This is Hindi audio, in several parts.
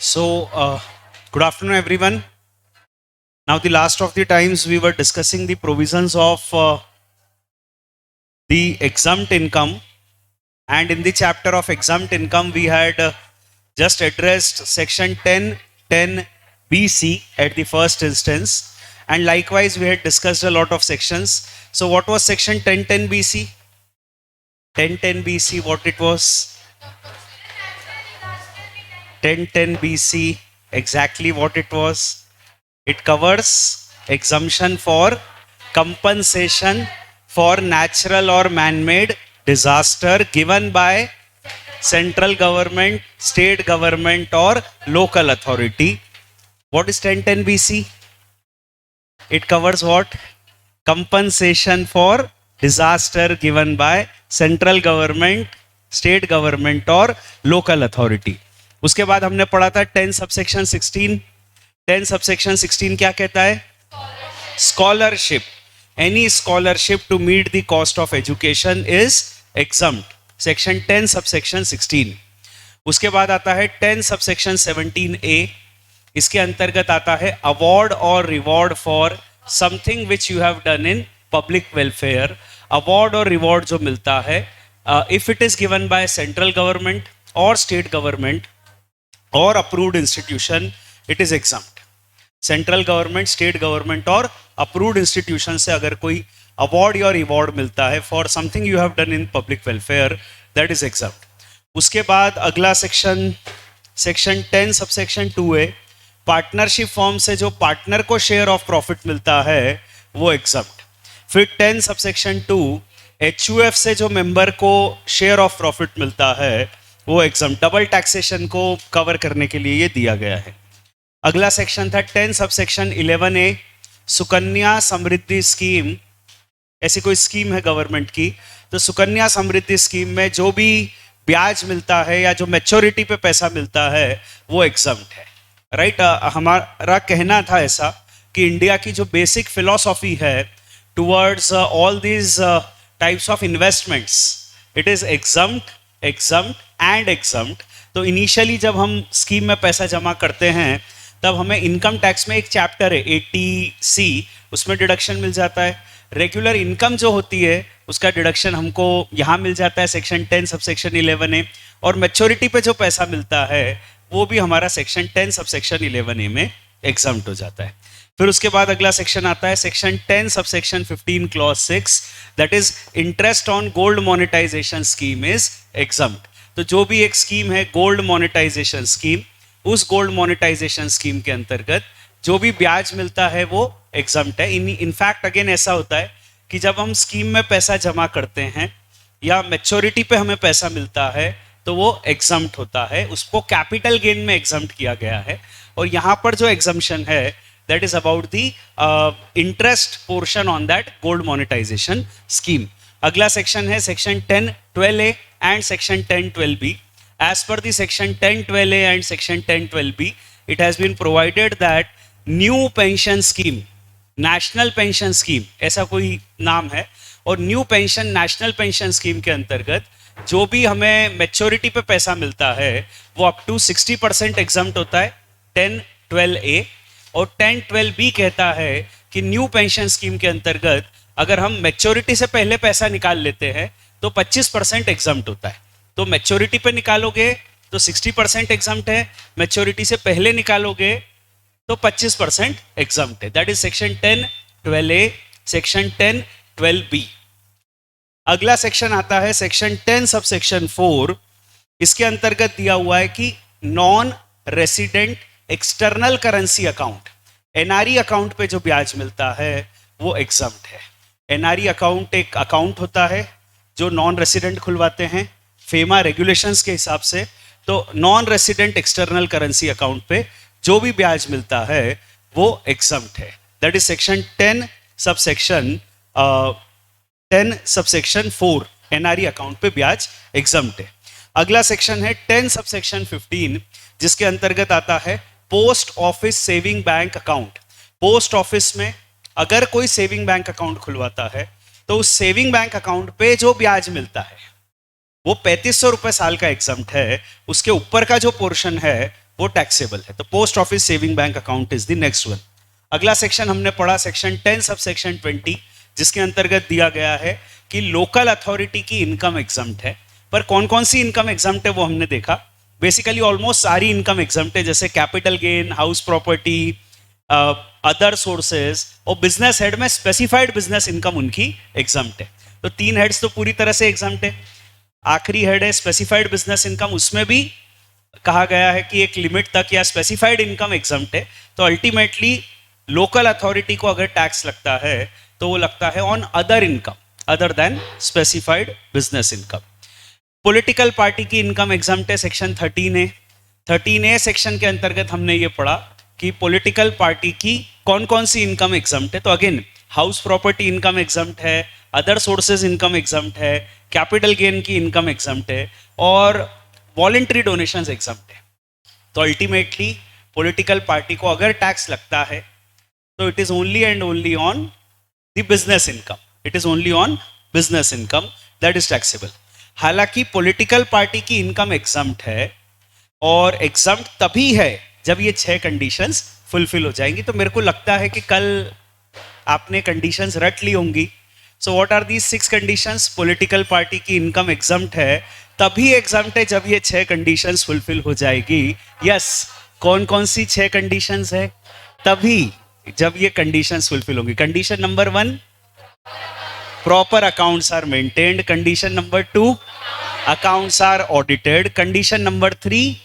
Good afternoon, everyone. Now, the last of the times we were discussing the provisions of the exempt income, and in the chapter of exempt income, we had just addressed section 1010 BC at the first instance, and likewise, we had discussed a lot of sections. So, what was section 1010 BC? 1010 BC, what it was? 1010 BC, exactly what it was. It covers exemption for compensation for natural or man-made disaster given by central government, state government or local authority. What is 1010 BC? It covers what? Compensation for disaster given by central government, state government और local authority. उसके बाद हमने पढ़ा था 10 सबसेक्शन 16. 10 सबसेक्शन 16 क्या कहता है? Scholarship. Any scholarship to meet the cost of education is exempt. Section 10 subsection 16. उसके बाद आता है 10 सबसेक्शन 17A. इसके अंतर्गत आता है अवार्ड और reward for something which you have done in public welfare. Award और रिवॉर्ड जो मिलता है if it is given by central government और स्टेट गवर्नमेंट और approved institution, it is exempt. Central government, state government और अप्रूव्ड इंस्टीट्यूशन से अगर कोई अवार्ड या रिवॉर्ड मिलता है for something you have done in public welfare, that is exempt. उसके बाद अगला section, section 10 subsection 2A. Partnership form से जो पार्टनर को शेयर ऑफ प्रॉफिट मिलता है वो एग्जम्प्ट. फिर 10 सबसेक्शन 2 HUF से जो मेंबर को शेयर ऑफ प्रॉफिट मिलता है वो एग्जम्प्ट. डबल टैक्सेशन को कवर करने के लिए ये दिया गया है. अगला सेक्शन था 10 subsection 11A. Sukanya Samriddhi scheme. ऐसी कोई स्कीम है गवर्नमेंट की, तो सुकन्या समृद्धि स्कीम में जो भी ब्याज मिलता है या जो मैच्योरिटी पे पैसा मिलता है वो एग्जम्प्ट है. राइट हमारा कहना था ऐसा कि इंडिया की जो बेसिक फिलॉसफी है towards all these types of investments, it is exempt, exempt and exempt. तो इनिशियली जब हम स्कीम में पैसा जमा करते हैं तब हमें इनकम टैक्स में एक चैप्टर है 80C, उसमें डिडक्शन मिल जाता है. रेगुलर इनकम जो होती है उसका डिडक्शन हमको यहाँ मिल जाता है सेक्शन 10 सबसेक्शन 11A. और मैच्योरिटी पे जो पैसा मिलता है वो भी हमारा सेक्शन 10 सबसेक्शन 11A में एग्जम्प्ट हो जाता है. फिर उसके बाद अगला सेक्शन आता है section 10 subsection 15 clause 6, that is interest on gold monetisation scheme is exempt. तो जो भी एक स्कीम है गोल्ड मोनेटाइजेशन स्कीम, उस गोल्ड मोनेटाइजेशन स्कीम के अंतर्गत जो भी ब्याज मिलता है वो एग्जम्प्ट है. इनफैक्ट अगेन ऐसा होता है कि जब हम स्कीम में पैसा जमा करते हैं या मैच्योरिटी पे हमें पैसा मिलता है तो वो एग्जम्प्ट होता है, उसको कैपिटल गेन में एग्जम्प्ट किया गया है. और यहाँ पर जो एग्जम्पशन है that is about the interest portion on that gold monetisation scheme. अगला सेक्शन है section 1012A and section 1012B. As per the section 1012A and section 1012B, it has been provided that new pension scheme, national pension scheme ऐसा कोई नाम है, और new pension national pension scheme के अंतर्गत जो भी हमें मैच्योरिटी पे पैसा मिलता है वो अप टू 60% एग्जम्प्ट होता है 1012A. और 1012B कहता है कि न्यू पेंशन स्कीम के अंतर्गत अगर हम मैच्योरिटी से पहले पैसा निकाल लेते हैं तो 25% एग्जम्प्ट होता है. तो मैच्योरिटी पे निकालोगे तो 60% एग्जम्प्ट है, मैच्योरिटी से पहले निकालोगे तो 25% एग्जम्प्ट है. That is section 1012A, section 1012B. अगला सेक्शन आता है सेक्शन 10 सबसेक्शन 4. इसके अंतर्गत दिया हुआ है कि non resident external currency account, NRE account पे जो ब्याज मिलता है वो एग्जम्प्ट है. एनआरई अकाउंट एक अकाउंट होता है जो नॉन रेसिडेंट खुलवाते हैं फेमा रेगुलेशंस के हिसाब से. तो non resident external currency account पे जो भी ब्याज मिलता है वो एग्जम्प्ट है. That is section 10 subsection 4. NRE account पे ब्याज एग्जम्प्ट है. अगला सेक्शन है 10 सबसेक्शन 15, जिसके अंतर्गत आता है post office saving bank account. Post office में अगर कोई सेविंग बैंक अकाउंट खुलवाता है तो उस सेविंग बैंक अकाउंट पे जो ब्याज मिलता है वो 3500 रुपए साल का एग्जम्प्ट है. उसके ऊपर का जो पोर्शन है वो टैक्सेबल है। तो post office saving bank account is the next one. अगला सेक्शन हमने पढ़ा सेक्शन 10 सब सेक्शन 20, जिसके अंतर्गत दिया गया है कि लोकल अथॉरिटी की इनकम एग्जम्प्ट है। पर कौन कौन सी इनकम एग्जम्प्ट है वो हमने देखा। बेसिकली ऑलमोस्ट सारी इनकम एग्जम्प्ट है, जैसे capital gain, house property, other sources, और बिजनेस हेड में स्पेसिफाइड बिजनेस इनकम उनकी एग्जम्प्ट है। तो 3 हेड्स तो पूरी तरह से एग्जम्प्ट है। आखिरी हेड है स्पेसिफाइड बिजनेस इनकम, उसमें भी कहा गया है कि एक लिमिट तक या स्पेसिफाइड इनकम एग्जम्प्ट है। तो अल्टीमेटली लोकल अथॉरिटी को अगर टैक्स लगता है तो वो लगता है on other income other than specified business income. Political party की इनकम एग्जम्प्ट है सेक्शन 13A। 13A सेक्शन के अंतर्गत हमने ये पढ़ा कि पॉलिटिकल पार्टी की कौन कौन सी इनकम एग्जम्प्ट है। तो again house property income exempt है, अदर सोर्सेज इनकम एग्जम्प्ट है, कैपिटल गेन की इनकम एग्जम्प्ट है, और वॉलेंट्री डोनेशंस एग्जम्प्ट है। तो अल्टीमेटली पॉलिटिकल पार्टी को अगर टैक्स लगता है तो it is only and only on the business income, it is only on business income that is taxable. हालांकि पॉलिटिकल पार्टी की इनकम एग्जम्प्ट है, और एग्जम्प्ट तभी है जब ये 6 कंडीशंस फुलफिल हो जाएंगी। तो मेरे को लगता है कि कल आपने कंडीशंस रट ली होंगी। So what are these 6 conditions? Political party की इनकम एग्जम्प्ट है, तभी एग्जम्प्ट है जब ये 6 कंडीशंस फुलफिल हो जाएगी। यस, कौन कौन सी 6 कंडीशंस है? तभी जब ये कंडीशंस फुलफिल होंगी। Condition number 1, proper accounts are maintained. Condition number 2, accounts are audited. Condition number 3,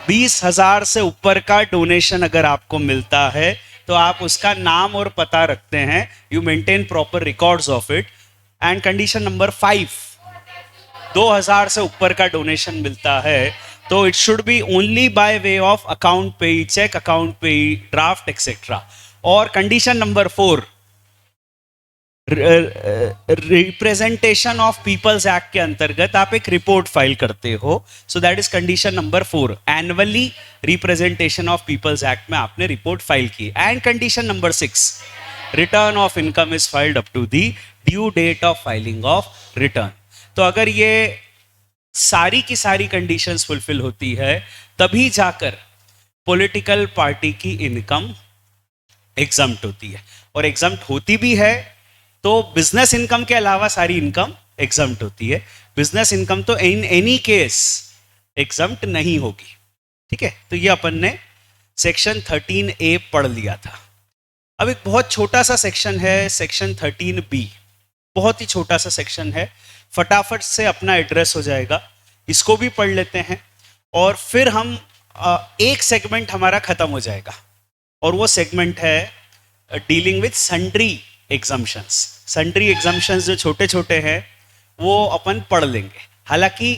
20,000 से ऊपर का डोनेशन अगर आपको मिलता है तो आप उसका नाम और पता रखते हैं, you maintain proper records of it. And condition number 5, 2,000 से ऊपर का डोनेशन मिलता है तो it should be only by way of account payee, cheque, account payee, draft etcetera. और condition number 4, representation of people's act के अंतर्गत आप एक रिपोर्ट फाइल करते हो। So that is condition number 4, annually representation of people's act में आपने रिपोर्ट फाइल की। And condition number 6, return of income is filed up to the due date of filing of return. तो अगर ये सारी की सारी कंडीशंस फुलफिल होती है तभी जाकर पॉलिटिकल पार्टी की इनकम एग्जम्प्ट होती है। और एग्जम्प्ट होती भी है तो बिजनेस इनकम के अलावा सारी इनकम एग्जम्प्ट होती है। बिजनेस इनकम तो इन एनी केस एग्जम्प्ट नहीं होगी। ठीक है, तो ये अपन ने सेक्शन 13A पढ़ लिया था। अब एक बहुत छोटा सा सेक्शन है सेक्शन 13B, बहुत ही छोटा सा सेक्शन है, फटाफट से अपना एड्रेस हो जाएगा। इसको भी पढ़ लेते हैं और फिर हम एक सेगमेंट हमारा खत्म हो जाएगा, और वो सेगमेंट है dealing with sundry exemptions. Sundry exemptions जो छोटे छोटे हैं वो अपन पढ़ लेंगे। हालांकि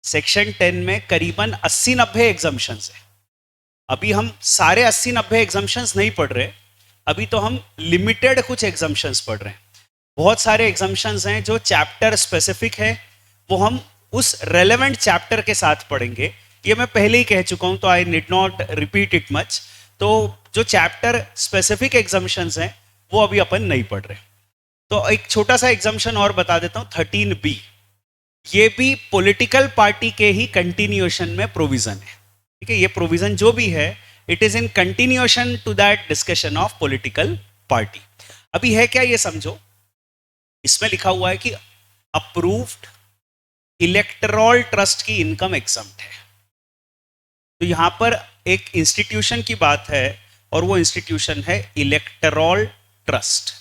सेक्शन 10 में करीबन 80-90 एग्जम्पशंस है। अभी हम सारे 80-90 एग्जम्पशंस नहीं पढ़ रहे, अभी तो हम लिमिटेड कुछ एग्जम्पशंस पढ़ रहे हैं। बहुत सारे एग्जम्पशंस हैं जो चैप्टर स्पेसिफिक है, वो हम उस रेलेवेंट चैप्टर के साथ पढ़ेंगे। ये मैं पहले ही कह चुका हूं तो आई need not repeat it much. तो जो चैप्टर स्पेसिफिक एग्जम्पशंस हैं वो अभी अपन नहीं पढ़ रहे। तो एक छोटा सा एग्जम्पशन और बता देता हूं, 13B, ये भी पॉलिटिकल पार्टी के ही कंटिन्यूएशन में प्रोविजन है। ठीक है, ये प्रोविजन जो भी है it is in continuation to that discussion of political party. अभी है क्या ये समझो, इसमें लिखा हुआ है कि अप्रूव्ड इलेक्टोरल ट्रस्ट की इनकम एग्जम्प्ट है। तो यहां पर एक इंस्टीट्यूशन की बात है और वो इंस्टीट्यूशन है electoral trust.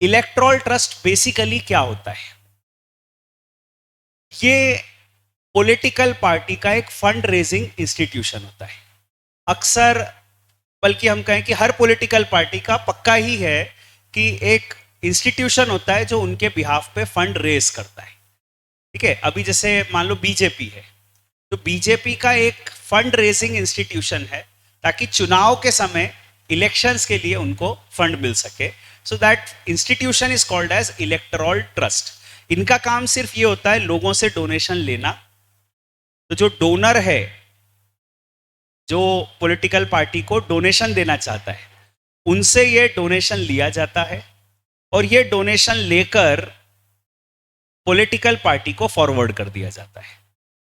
Electoral trust basically क्या होता है? ये पॉलिटिकल पार्टी का एक फंड रेजिंग इंस्टीट्यूशन होता है। अक्सर, बल्कि हम कहें कि हर पॉलिटिकल पार्टी का पक्का ही है कि एक इंस्टीट्यूशन होता है जो उनके बिहाफ पे फंड रेज करता है। ठीक है, अभी जैसे मान लो बीजेपी है, तो बीजेपी का एक फंड रेजिंग इंस्टीट्यूशन है ताकि चुनाव के समय इलेक्शंस के लिए उनको फंड मिल सके। So that institution is called as electoral trust. इनका काम सिर्फ ये होता है लोगों से डोनेशन लेना। तो जो डोनर है, जो पॉलिटिकल पार्टी को डोनेशन देना चाहता है, उनसे ये डोनेशन लिया जाता है और ये डोनेशन लेकर पॉलिटिकल पार्टी को फॉरवर्ड कर दिया जाता है।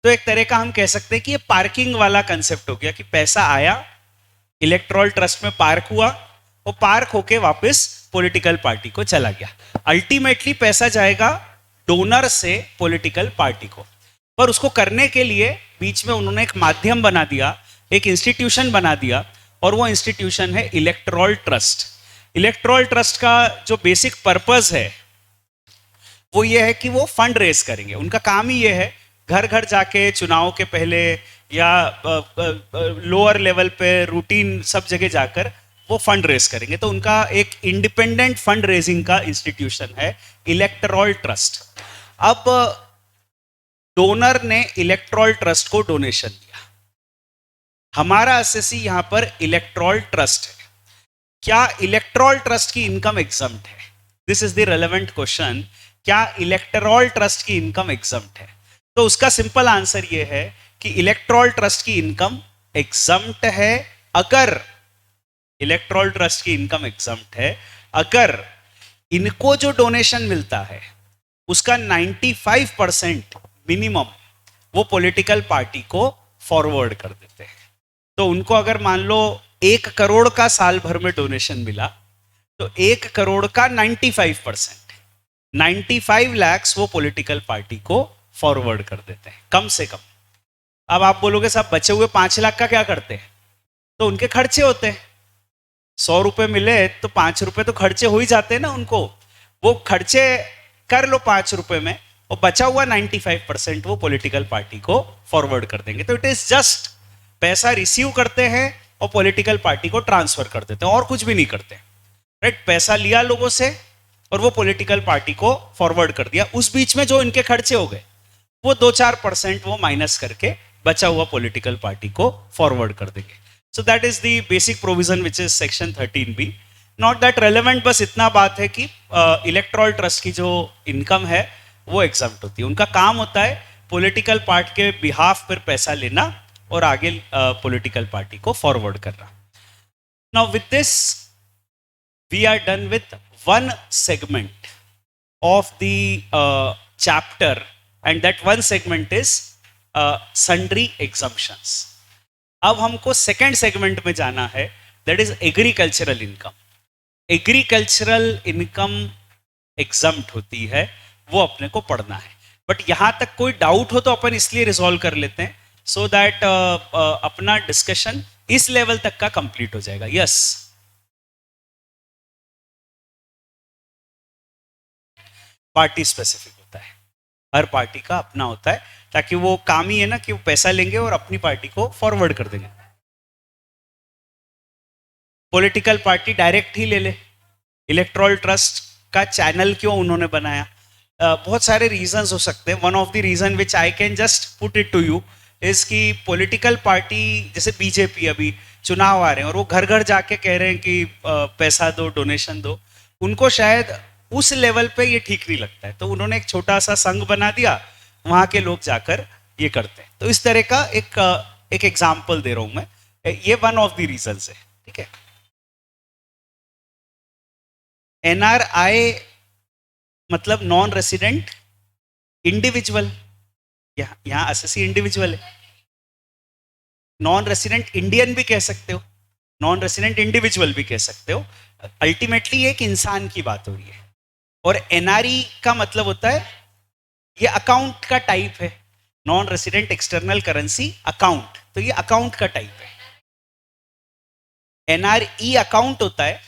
तो एक तरह का हम कह सकते हैं कि ये पार्किंग वाला कंसेप्ट हो गया कि पैसा आया, इलेक्टोरल ट्रस्ट में पार्क हुआ और पार्क होके वापस पॉलिटिकल पार्टी को चला गया। अल्टीमेटली पैसा जाएगा डोनर से पॉलिटिकल पार्टी को, पर उसको करने के लिए बीच में उन्होंने एक माध्यम बना दिया, एक इंस्टीट्यूशन बना दिया, और वो इंस्टीट्यूशन है इलेक्टोरल ट्रस्ट। इलेक्टोरल ट्रस्ट का जो बेसिक पर्पस है वो ये है कि वो फंड रेज करेंगे। उनका काम ही ये है, घर घर जाके चुनाव के पहले या लोअर लेवल पे रूटीन सब जगह जाकर वो फंड रेज करेंगे। तो उनका एक इंडिपेंडेंट फंड रेजिंग का इंस्टीट्यूशन है इलेक्टोरल ट्रस्ट। अब डोनर ने इलेक्टोरल ट्रस्ट को डोनेशन दिया, हमारा एसएससी यहां पर इलेक्टोरल ट्रस्ट है। क्या इलेक्टोरल ट्रस्ट की इनकम एग्जम्प्ट है? This is the relevant question. क्या इलेक्टोरल ट्रस्ट की इनकम एग्जम्प्ट है? तो उसका सिंपल आंसर ये है कि इलेक्टोरल ट्रस्ट की इनकम एग्जम्प्ट है अगर इलेक्टोरल ट्रस्ट की इनकम एग्जम्प्ट है अगर इनको जो डोनेशन मिलता है उसका 95% मिनिमम वो पॉलिटिकल पार्टी को फॉरवर्ड कर देते हैं। तो उनको अगर मान लो 1 करोड़ का साल भर में डोनेशन मिला तो 1 करोड़ का 95%, 95 लाख वो पॉलिटिकल पार्टी को फॉरवर्ड कर देते हैं कम से कम। अब आप बोलोगे साहब बचे हुए 5 लाख का क्या करते हैं? तो उनके खर्चे होते हैं। 100 रुपए मिले तो 5 रुपए तो खर्चे हो ही जाते हैं ना उनको, वो खर्चे कर लो 5 रुपए में और बचा हुआ 95% वो पॉलिटिकल पार्टी को फॉरवर्ड कर देंगे। तो इट इज जस्ट पैसा रिसीव करते हैं और पॉलिटिकल पार्टी को ट्रांसफर कर देते हैं और कुछ भी नहीं करते, राइट। पैसा लिया लोगों से और वो पॉलिटिकल पार्टी को फॉरवर्ड कर दिया। उस बीच में जो इनके खर्चे हो गए वो 2-4% वो माइनस करके बचा हुआ पॉलिटिकल पार्टी को फॉरवर्ड कर देंगे। सो that is the basic provision which is section 13B। Not that relevant, बस इतना बात है कि इलेक्टोरल ट्रस्ट की जो इनकम है वो एग्जम्प्ट होती है। उनका काम होता है पॉलिटिकल पार्टी के बिहाफ पर पैसा लेना और आगे पॉलिटिकल पार्टी को फॉरवर्ड करना। Now with this we are done with one segment of the chapter, and that one segment is sundry exemptions. अब हमको सेकेंड सेगमेंट में जाना है, that is agricultural income. Agricultural income exempt होती है, वो अपने को पढ़ना है। बट यहां तक कोई डाउट हो तो अपन इसलिए रिजॉल्व कर लेते हैं सो दैट अपना डिस्कशन इस लेवल तक का कंप्लीट हो जाएगा। यस, पार्टी स्पेसिफिक होता है, हर पार्टी का अपना होता है, ताकि वो काम ही है ना कि वो पैसा लेंगे और अपनी पार्टी को फॉरवर्ड कर देंगे। पॉलिटिकल पार्टी डायरेक्ट ही ले ले। इलेक्टोरल ट्रस्ट का चैनल क्यों उन्होंने बनाया? बहुत सारे रीजंस हो सकते हैं। One of the reason which I can just put it to you is कि पॉलिटिकल पार्टी जैसे बीजेपी अभी चुनाव आ रहे हैं और वो घर घर जाके कह रहे हैं कि पैसा दो, डोनेशन दो, उनको शायद उस लेवल पे ये ठीक नहीं लगता है, तो उन्होंने एक छोटा सा संघ बना दिया, वहां के लोग जाकर ये करते हैं। तो इस तरह का एक एग्जाम्पल दे रहा हूं मैं, ये वन ऑफ द रीजंस है, ठीक है। NRI मतलब नॉन रेसिडेंट इंडिविजुअल, यहां एसएससी इंडिविजुअल है। नॉन रेसिडेंट इंडियन भी कह सकते हो, नॉन रेसिडेंट इंडिविजुअल भी कह सकते हो। अल्टीमेटली एक इंसान की बात हो रही है। और NRE का मतलब होता है, ये अकाउंट का टाइप है, non resident external currency account, तो ये अकाउंट का टाइप है। NRE अकाउंट होता है,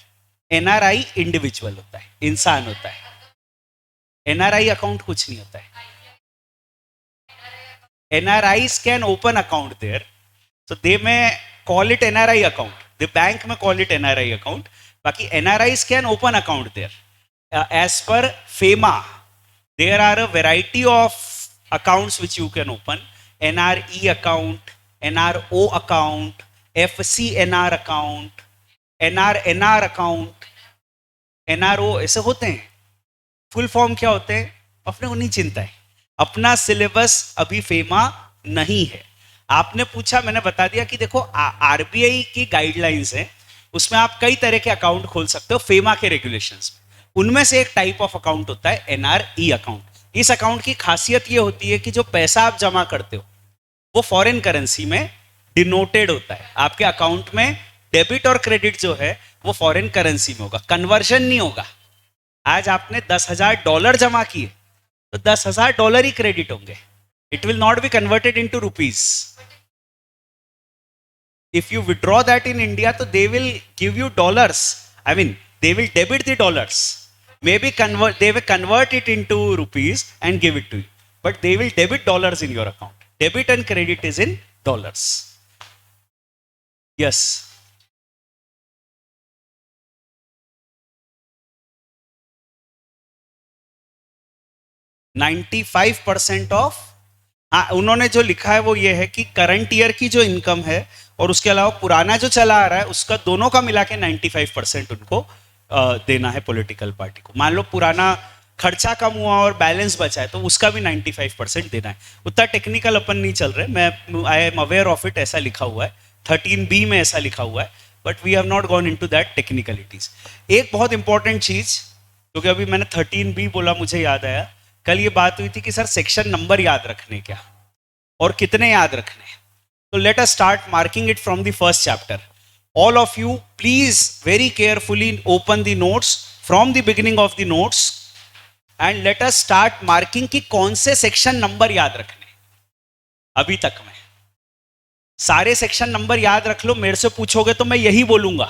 NRI इंडिविजुअल होता है, इंसान होता है। NRI अकाउंट कुछ नहीं होता है। NRIs can open account there, so they may call it NRI account, the bank may call it NRI account, बाकी NRIs can open account there. As per FEMA, there are a variety of accounts which you can open. NRE account, NRO account, FCNR account, NRNR account, NRO ऐसे होते हैं। फुल फॉर्म क्या होते हैं अपने को नहीं चिंता है, अपना सिलेबस अभी फेमा नहीं है। आपने पूछा, मैंने बता दिया कि देखो RBI की गाइडलाइंस है, उसमें आप कई तरह के अकाउंट खोल सकते हो फेमा के रेगुलेशंस में। उनमें से एक टाइप ऑफ अकाउंट होता है NRE अकाउंट। इस अकाउंट की खासियत ये होती है कि जो पैसा आप जमा करते हो वो फॉरेन करेंसी में डिनोटेड होता है। आपके अकाउंट में डेबिट और क्रेडिट जो है वो फॉरेन करेंसी में होगा, कन्वर्जन नहीं होगा। आज आपने $10,000 जमा किए तो $10,000 ही क्रेडिट होंगे, it will not be converted into rupees. if you withdraw that in India, so they will give you dollars. I mean, they will debit the dollars. Maybe they will convert it into rupees and give it to you. But they will debit dollars in your account. Debit and credit is in dollars. Yes. %95 of. हाँ, उन्होंने जो लिखा है वो ये है कि करंट ईयर की जो इनकम है और उसके अलावा पुराना जो चला आ रहा है उसका दोनों का मिला के 95% उनको देना है पॉलिटिकल पार्टी को। मान लो पुराना खर्चा कम हुआ और बैलेंस बचा है तो उसका भी 95% देना है। उतना टेक्निकल अपन नहीं चल रहे, मैं I am aware of it, ऐसा लिखा हुआ है 13B में, ऐसा लिखा हुआ है, but we have not gone into that technicalities. एक बहुत इंपॉर्टेंट चीज, क्योंकि अभी मैंने 13B बोला, मुझे याद आया, कल ये बात हुई थी कि सर सेक्शन नंबर याद रखने क्या और कितने याद रखने। तो let us start marking it from the first chapter. All of you please very carefully open the notes from the beginning of the notes and let us start marking कि कौन से सेक्शन नंबर याद रखने। अभी तक में सारे सेक्शन नंबर याद रख लो, मेरे से पूछोगे तो मैं यही बोलूंगा,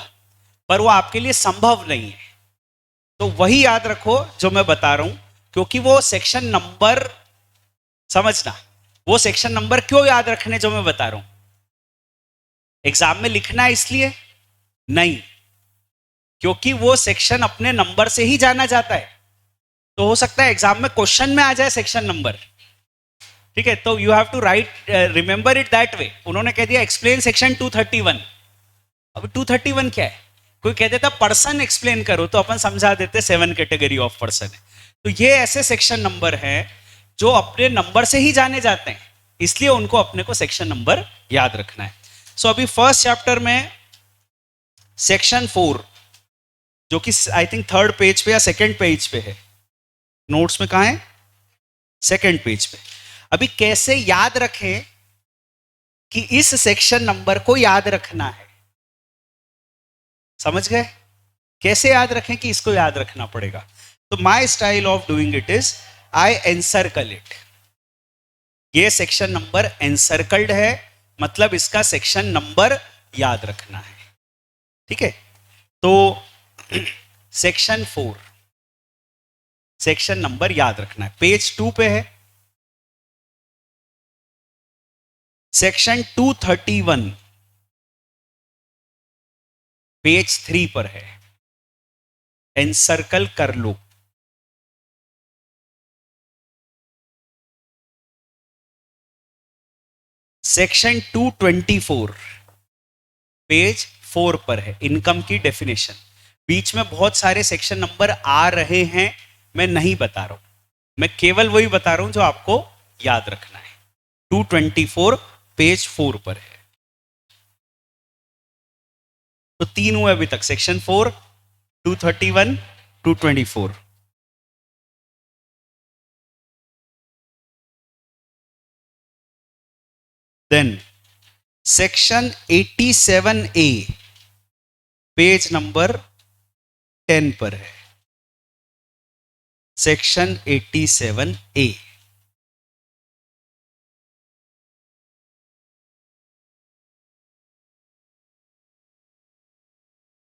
पर वो आपके लिए संभव नहीं है। तो वही याद रखो जो मैं बता रहा हूं, क्योंकि वो सेक्शन नंबर, समझना, वो सेक्शन नंबर क्यों याद रखने जो मैं बता रहा हूं। एग्जाम में लिखना है इसलिए नहीं, क्योंकि वो सेक्शन अपने नंबर से ही जाना जाता है। तो हो सकता है एग्जाम में क्वेश्चन में आ जाए सेक्शन नंबर, ठीक है, तो you have to write, remember it that way. उन्होंने कह दिया एक्सप्लेन सेक्शन 231। अब 231 क्या है? कोई कह देता पर्सन एक्सप्लेन करो, तो अपन समझा देते 7 कैटेगरी ऑफ पर्सन है। तो ये ऐसे सेक्शन नंबर हैं जो अपने नंबर से ही जाने जाते हैं, इसलिए उनको अपने को सेक्शन नंबर याद रखना है। सो अभी फर्स्ट चैप्टर में सेक्शन 4, जो कि आई थिंक 3rd पेज पे या 2nd पेज पे है, नोट्स में कहां है? 2nd पेज पे। अभी कैसे याद रखें कि इस सेक्शन नंबर को याद रखना है, समझ गए? कैसे याद रखें कि इसको याद रखना पड़ेगा। तो my style of doing it is I encircle it. ये सेक्शन नंबर एनसर्कल्ड है, मतलब इसका सेक्शन नंबर याद रखना है, ठीक है। तो सेक्शन 4 सेक्शन नंबर याद रखना है, पेज 2 पे है। सेक्शन 231 पेज 3 पर है, एनसर्कल कर लो। सेक्शन 224 पेज 4 पर है, इनकम की डेफिनेशन। बीच में बहुत सारे सेक्शन नंबर आ रहे हैं, मैं नहीं बता रहा हूं, मैं केवल वही बता रहा हूं जो आपको याद रखना है। 224 पेज 4 पर है। तो 3 हुए अभी तक, section 4, 231, 224। Then section 87A page number 10 पर है, section 87A।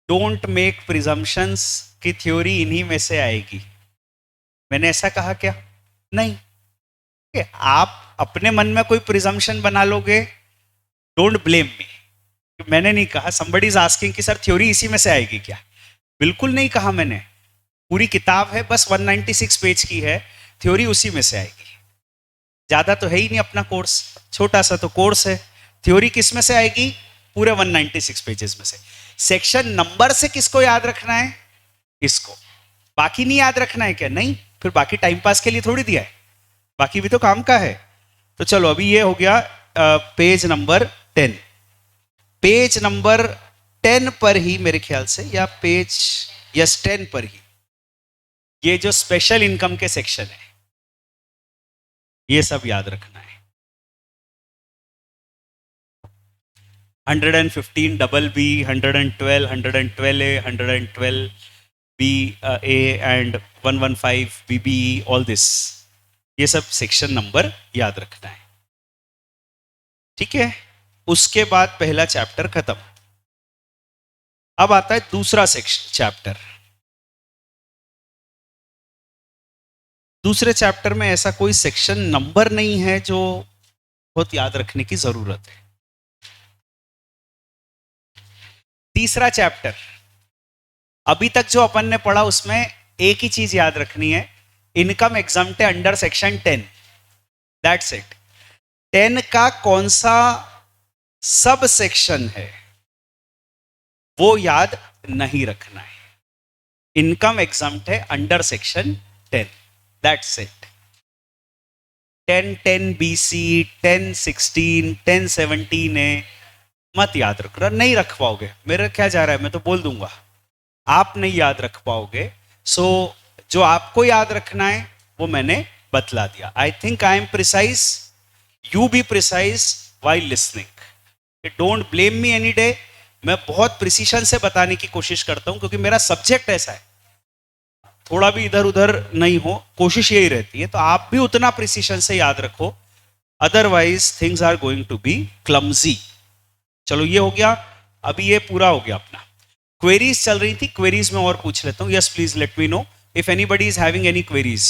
Don't make presumptions की थ्योरी इन्हीं में से आएगी। मैंने ऐसा कहा क्या? नहीं। आप अपने मन में कोई प्रिजम्पशन बना लोगे, डोंट ब्लेम मी। मैंने नहीं कहा, somebody is asking कि सर थ्योरी इसी में से आएगी क्या? बिल्कुल नहीं कहा मैंने। पूरी किताब है, बस 196 पेज की है, थ्योरी उसी में से आएगी। ज्यादा तो है ही नहीं अपना कोर्स, छोटा सा तो कोर्स है। थ्योरी किस में से आएगी? पूरे 196 पेजेस में से। सेक्शन नंबर से किसको याद रखना है? इसको। बाकी नहीं याद रखना है क्या? नहीं, फिर बाकी टाइम पास के लिए थोड़ी दिया है, बाकी भी तो काम का है। तो चलो अभी ये हो गया पेज नंबर 10। पेज नंबर 10 पर ही मेरे ख्याल से, या पेज, यस 10 पर ही ये जो स्पेशल इनकम के सेक्शन है, ये सब याद रखना है। 115 double B, 112, 112 A, 112 B A and 115 BBE, all this, ये सब सेक्शन नंबर याद रखना है, ठीक है। उसके बाद पहला चैप्टर खत्म। अब आता है दूसरा सेक्शन चैप्टर। दूसरे चैप्टर में ऐसा कोई सेक्शन नंबर नहीं है जो बहुत याद रखने की जरूरत है। तीसरा चैप्टर, अभी तक जो अपन ने पढ़ा उसमें एक ही चीज याद रखनी है, income exempt under section 10, that's it. 10 का कौन सा सब सेक्शन है वो याद नहीं रखना है। इनकम एग्जाम्प्ट है under section 10, that's it. 10 10 BC, 10 16, 10 17 है, मत याद रखना, नहीं रख पाओगे। मेरा क्या जा रहा है, मैं तो बोल दूंगा, आप नहीं याद रख पाओगे। सो जो आपको याद रखना है वो मैंने बतला दिया। I think I am precise, you be precise while listening, don't blame me any day. मैं बहुत प्रिसीशन से बताने की कोशिश करता हूं क्योंकि मेरा सब्जेक्ट ऐसा है, थोड़ा भी इधर उधर नहीं हो, कोशिश यही रहती है। तो आप भी उतना प्रिसीशन से याद रखो, otherwise things are going to be clumsy. चलो ये हो गया, अभी ये पूरा हो गया अपना। क्वेरीज चल रही थी, क्वेरीज में और पूछ लेता हूं। Yes please let me know if anybody is having any queries.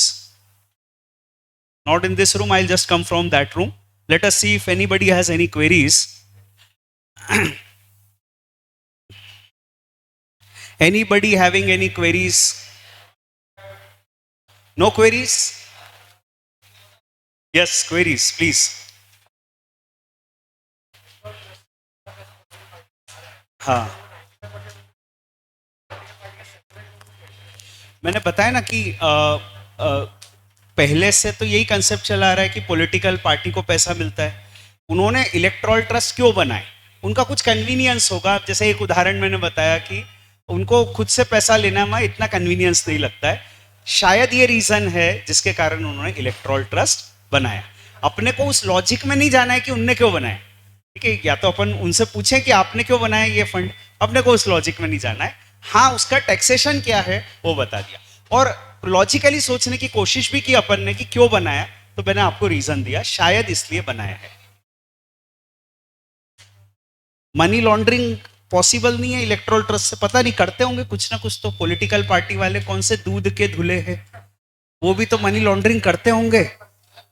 Not in this room, I will just come from that room. Let us see if anybody has any queries. Anybody having any queries? No queries? Yes, queries, please. हाँ, मैंने बताया ना कि पहले से तो यही कंसेप्ट चला आ रहा है कि पॉलिटिकल पार्टी को पैसा मिलता है। उन्होंने इलेक्टोरल ट्रस्ट क्यों बनाए? उनका कुछ कन्वीनियंस होगा। जैसे एक उदाहरण मैंने बताया कि उनको खुद से पैसा लेना में इतना कन्वीनियंस नहीं लगता है, शायद ये रीजन है जिसके कारण उन्होंने इलेक्टोरल ट्रस्ट बनाया। अपने को उस लॉजिक में नहीं जाना है कि उनने क्यों बनाया, ठीक है। या तो अपन उनसे पूछें कि आपने क्यों बनाया ये फंड, अपने को उस लॉजिक में नहीं जाना है। हाँ, उसका टैक्सेशन क्या है वो बता दिया, और लॉजिकली सोचने की कोशिश भी की अपन ने कि क्यों बनाया, तो मैंने आपको रीजन दिया, शायद इसलिए बनाया है। मनी लॉन्ड्रिंग पॉसिबल नहीं है इलेक्ट्रोल ट्रस्ट से, पता नहीं करते होंगे कुछ ना कुछ तो। पॉलिटिकल पार्टी वाले कौन से दूध के धुले हैं, वो भी तो मनी लॉन्ड्रिंग करते होंगे,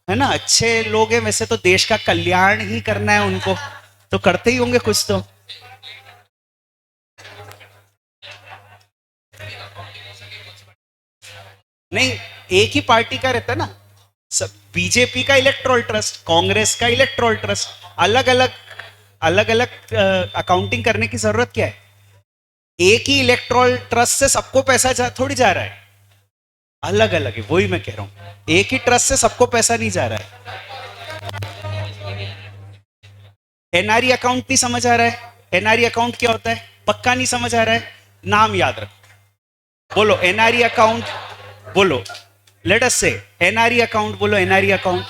है ना। अच्छे लोग हैं वैसे तो, देश का कल्याण ही करना है उनको, तो करते ही होंगे कुछ तो। नहीं, एक ही पार्टी का रहता है ना सब। बीजेपी का इलेक्ट्रोल ट्रस्ट, कांग्रेस का इलेक्ट्रोल ट्रस्ट, अलग अलग अलग अलग अकाउंटिंग करने की जरूरत क्या है? एक ही इलेक्ट्रोल ट्रस्ट से सबको पैसा थोड़ी जा रहा है, अलग अलग है। वही मैं कह रहा हूं, एक ही ट्रस्ट से सबको पैसा नहीं जा रहा है। एनआरई अकाउंट नहीं समझ आ रहा है? एनआरई अकाउंट क्या होता है पक्का नहीं समझ आ रहा है? नाम याद रखो, बोलो एनआरई अकाउंट, बोलो, लेट अस से एनआरई अकाउंट, बोलो NRE account,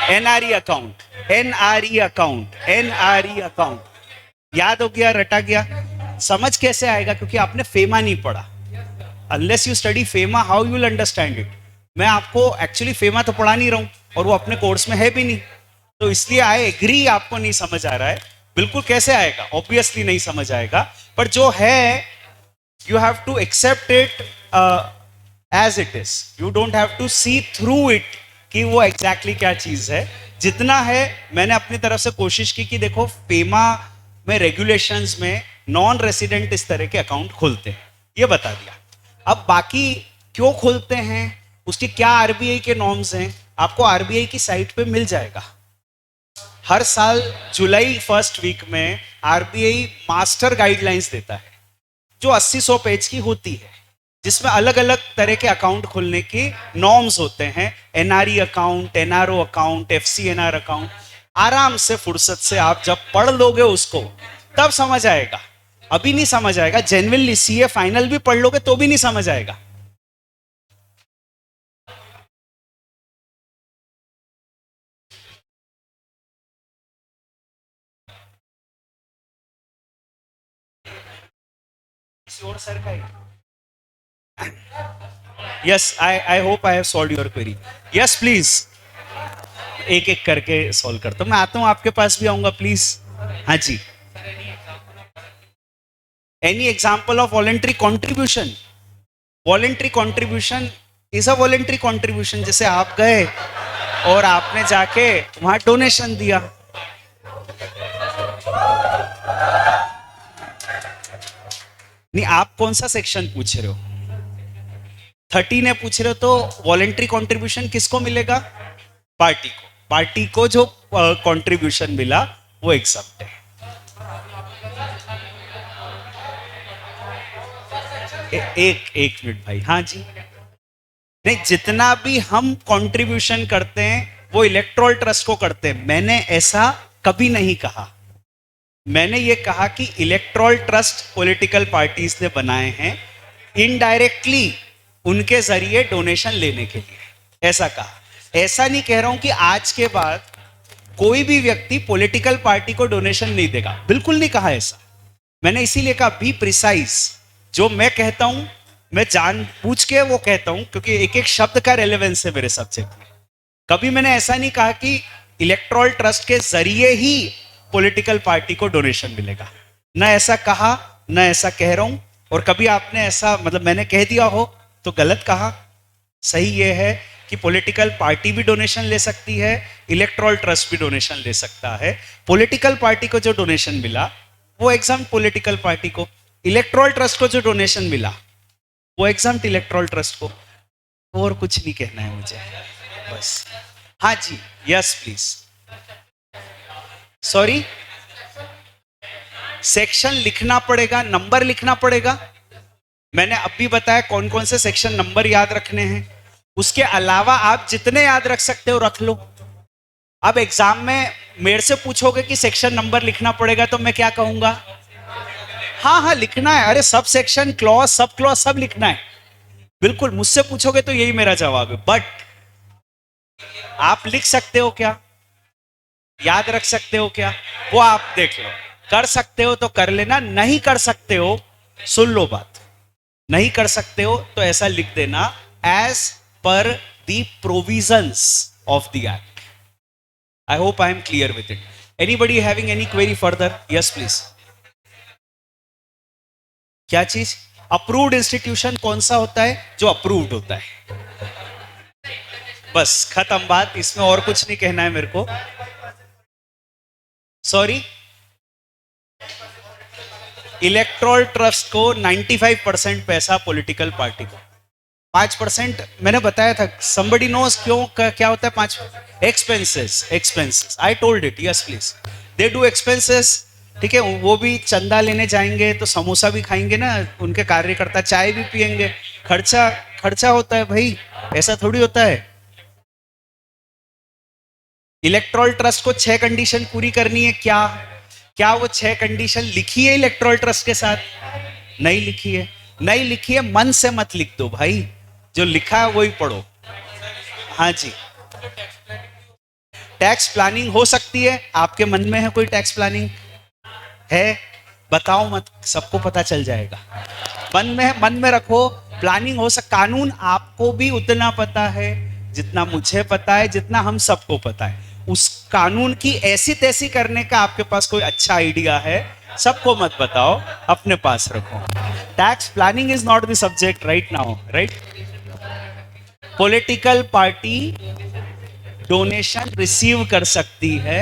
NRE account, NRE account, NRE account. याद हो गया, रटा गया। समझ कैसे आएगा? क्योंकि आपने फेमा नहीं पढ़ा। Unless you study FEMA, how you will understand it? मैं आपको एक्चुअली फेमा तो पढ़ा नहीं रहा हूं, और वो अपने कोर्स में है भी नहीं, तो इसलिए आई एग्री आपको नहीं समझ आ रहा है। बिल्कुल कैसे आएगा? ऑब्वियसली नहीं समझ आएगा, पर जो है you have to accept it as it is. You don't have to see through it कि वो एग्जैक्टली क्या चीज है। जितना है मैंने अपनी तरफ से कोशिश की कि देखो फेमा में रेगुलेशंस में नॉन रेसिडेंट इस तरह के अकाउंट खोलते हैं, ये बता दिया। अब बाकी क्यों खोलते हैं, उसके क्या आरबीआई के नॉर्म्स हैं, आपको आरबीआई की साइट पे मिल जाएगा। हर साल जुलाई फर्स्ट वीक में आरबीआई मास्टर गाइडलाइंस देता है, जो 80-100 पेज की होती है, जिसमें अलग अलग तरह के अकाउंट खोलने के नॉर्म्स होते हैं। NRE account, NRO account, FCNR account. आराम से फुर्सत से आप जब पढ़ लोगे उसको तब समझ आएगा, अभी नहीं समझ आएगा। जेन्युइनली सीए फाइनल भी पढ़ लोगे तो भी नहीं समझ आएगा। किसी और सर का है? Yes, I hope I have solve your query. Yes please. एक एक करके सॉल्व करता हूं. मैं आता हूं, आपके पास भी आऊंगा प्लीज. हाँ जी. Any example of voluntary contribution? Voluntary contribution is a voluntary contribution. जैसे आप गए और आपने जाके वहां डोनेशन दिया. नहीं, आप कौन सा सेक्शन पूछ रहे हो? 30 ने पूछ रहे हो तो वॉलेंट्री कॉन्ट्रीब्यूशन किसको मिलेगा? पार्टी को. पार्टी को जो कंट्रीब्यूशन मिला वो एक्सेप्ट है. एक मिनट भाई. हाँ जी. नहीं, जितना भी हम कंट्रीब्यूशन करते हैं वो इलेक्टोरल ट्रस्ट को करते हैं. मैंने ऐसा कभी नहीं कहा. मैंने ये कहा कि इलेक्टोरल ट्रस्ट पॉलिटिकल पार्टीज ने बनाए हैं इनडायरेक्टली उनके जरिए डोनेशन लेने के लिए. ऐसा कहा. ऐसा नहीं कह रहा हूं कि आज के बाद कोई भी व्यक्ति पॉलिटिकल पार्टी को डोनेशन नहीं देगा. बिल्कुल नहीं कहा ऐसा. मैंने इसीलिए कहा बी प्रिसाइज. जो मैं कहता हूं मैं जान पूछ के वो कहता हूं क्योंकि एक एक शब्द का रेलेवेंस है मेरे सब्जेक्ट में. कभी मैंने ऐसा नहीं कहा कि इलेक्टोरल ट्रस्ट के जरिए ही पॉलिटिकल पार्टी को डोनेशन मिलेगा. ना ऐसा कहा, ना ऐसा कह रहा हूं. और कभी आपने ऐसा मतलब मैंने कह दिया हो तो गलत कहा. सही ये है कि पॉलिटिकल पार्टी भी डोनेशन ले सकती है, इलेक्टोरल ट्रस्ट भी डोनेशन ले सकता है. पॉलिटिकल पार्टी को जो डोनेशन मिला वो एग्जाम पॉलिटिकल पार्टी को. इलेक्टोरल ट्रस्ट को जो डोनेशन मिला वो एग्जाम इलेक्टोरल ट्रस्ट को. और कुछ नहीं कहना है मुझे बस. हाँ जी. Yes please. सॉरी, सेक्शन लिखना पड़ेगा, नंबर लिखना पड़ेगा. मैंने अभी बताया कौन कौन से सेक्शन नंबर याद रखने हैं. उसके अलावा आप जितने याद रख सकते हो रख लो. अब एग्जाम में मेरे से पूछोगे कि सेक्शन नंबर लिखना पड़ेगा तो मैं क्या कहूंगा? हाँ हाँ लिखना है. अरे sub section, clause, sub clause सब लिखना है. बिल्कुल. मुझसे पूछोगे तो यही मेरा जवाब है. बट आप लिख सकते हो क्या? याद रख सकते हो क्या? वो आप देख लो. कर सकते हो तो कर लेना, नहीं कर सकते हो सुन लो बात. नहीं कर सकते हो तो ऐसा लिख देना as per the provisions of the act. I hope I am clear with it. Anybody having any query further? Yes please. क्या चीज? अप्रूव्ड इंस्टीट्यूशन कौन सा होता है? जो अप्रूव्ड होता है. बस खत्म बात. इसमें और कुछ नहीं कहना है मेरे को. सॉरी, इलेक्टोरल ट्रस्ट को 95% पैसा पॉलिटिकल पार्टी को. 5% मैंने बताया था. somebody knows क्यों क्या होता है 5? Expenses. I told it. Yes please. They do expenses. ठीक है. वो भी चंदा लेने जाएंगे तो समोसा भी खाएंगे ना उनके कार्यकर्ता, चाय भी पिएंगे. खर्चा खर्चा होता है भाई. ऐसा थोड़ी होता है. इलेक्टोरल ट्रस्ट को 6 कंडीशन पूरी करनी है. क्या क्या वो 6 कंडीशन लिखी है इलेक्टोरल ट्रस्ट के साथ? नहीं लिखी है. नहीं लिखी है मन से मत लिख दो भाई. जो लिखा है वही पढ़ो. हाँ जी. टैक्स प्लानिंग हो सकती है. आपके मन में है कोई टैक्स प्लानिंग? है? बताओ मत, सबको पता चल जाएगा. मन में रखो. प्लानिंग हो सकता. कानून आपको भी उतना पता है जितना मुझे पता है, जितना हम सबको पता है. उस कानून की ऐसी तैसी करने का आपके पास कोई अच्छा आइडिया है? सबको मत बताओ, अपने पास रखो. Tax planning is not the subject right now. Right. Political party donation receive कर सकती है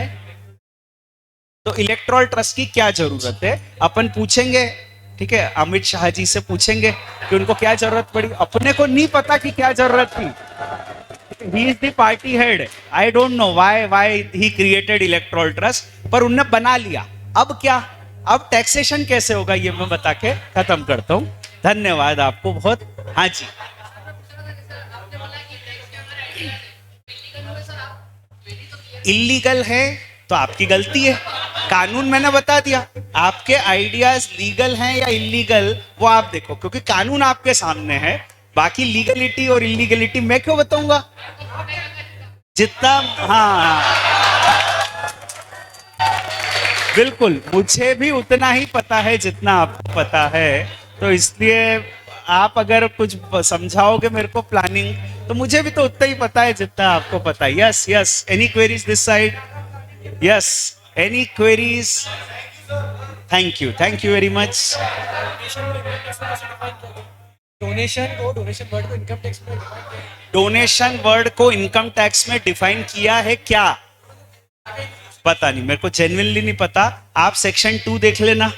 तो इलेक्टोरल ट्रस्ट की क्या जरूरत है? अपन पूछेंगे. ठीक है. अमित शाह जी से पूछेंगे कि उनको क्या जरूरत पड़ी. अपने को नहीं पता कि क्या जरूरत थी. He is the party head. I don't know why he created electoral trust. पर उनने बना लिया. अब क्या? अब टैक्सेशन कैसे होगा ये मैं बता के खत्म करता हूं. धन्यवाद आपको बहुत. हाँ जी. इलीगल है तो आपकी गलती है. कानून मैंने बता दिया. आपके आइडियाज लीगल हैं या इलीगल वो आप देखो, क्योंकि कानून आपके सामने है. बाकी लीगलिटी और इलीगलिटी मैं क्यों बताऊंगा? जितना हाँ बिल्कुल मुझे भी उतना ही पता है जितना आपको पता है. तो इसलिए आप अगर कुछ समझाओगे मेरे को प्लानिंग, तो मुझे भी तो उतना ही पता है जितना आपको पता है. Yes yes, any queries this side? Yes, any queries? Thank you very much. Donation word को इनकम टैक्स में डिफाइन किया है क्या? पता नहीं, मेरे को जेन्युइनली नहीं पता. आप सेक्शन 2 देख लेना,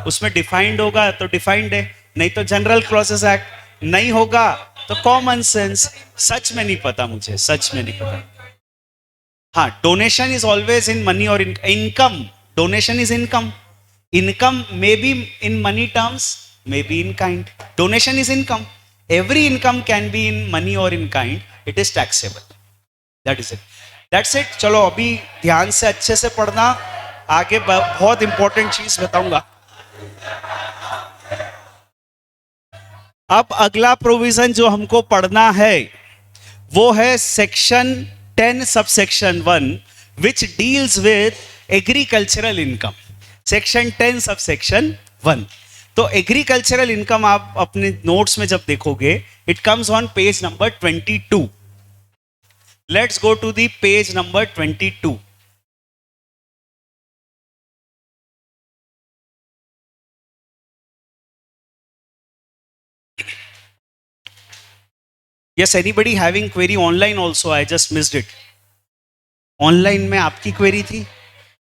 उसमें डिफाइंड होगा तो डिफाइंड है, नहीं तो जनरल क्लॉसेस एक्ट, नहीं होगा तो कॉमन सेंस. सच में नहीं पता मुझे, सच में नहीं पता. हाँ, donation is always in money और income. Donation is income. Income may be in money terms, may be in kind. Donation is income. Every income can be in money और in kind. It is taxable. That is it. That's it. चलो अभी ध्यान से अच्छे से पढ़ना, आगे बहुत इंपॉर्टेंट चीज बताऊंगा. अब अगला प्रोविजन जो हमको पढ़ना है वो है section 10 subsection 1 which deals with agricultural income. Section 10 subsection 1. तो एग्रीकल्चरल इनकम आप अपने नोट्स में जब देखोगे, it comes on page number 22. Let's go to the page number 22. Yes, anybody having query online also? I just missed it. Online में आपकी क्वेरी थी,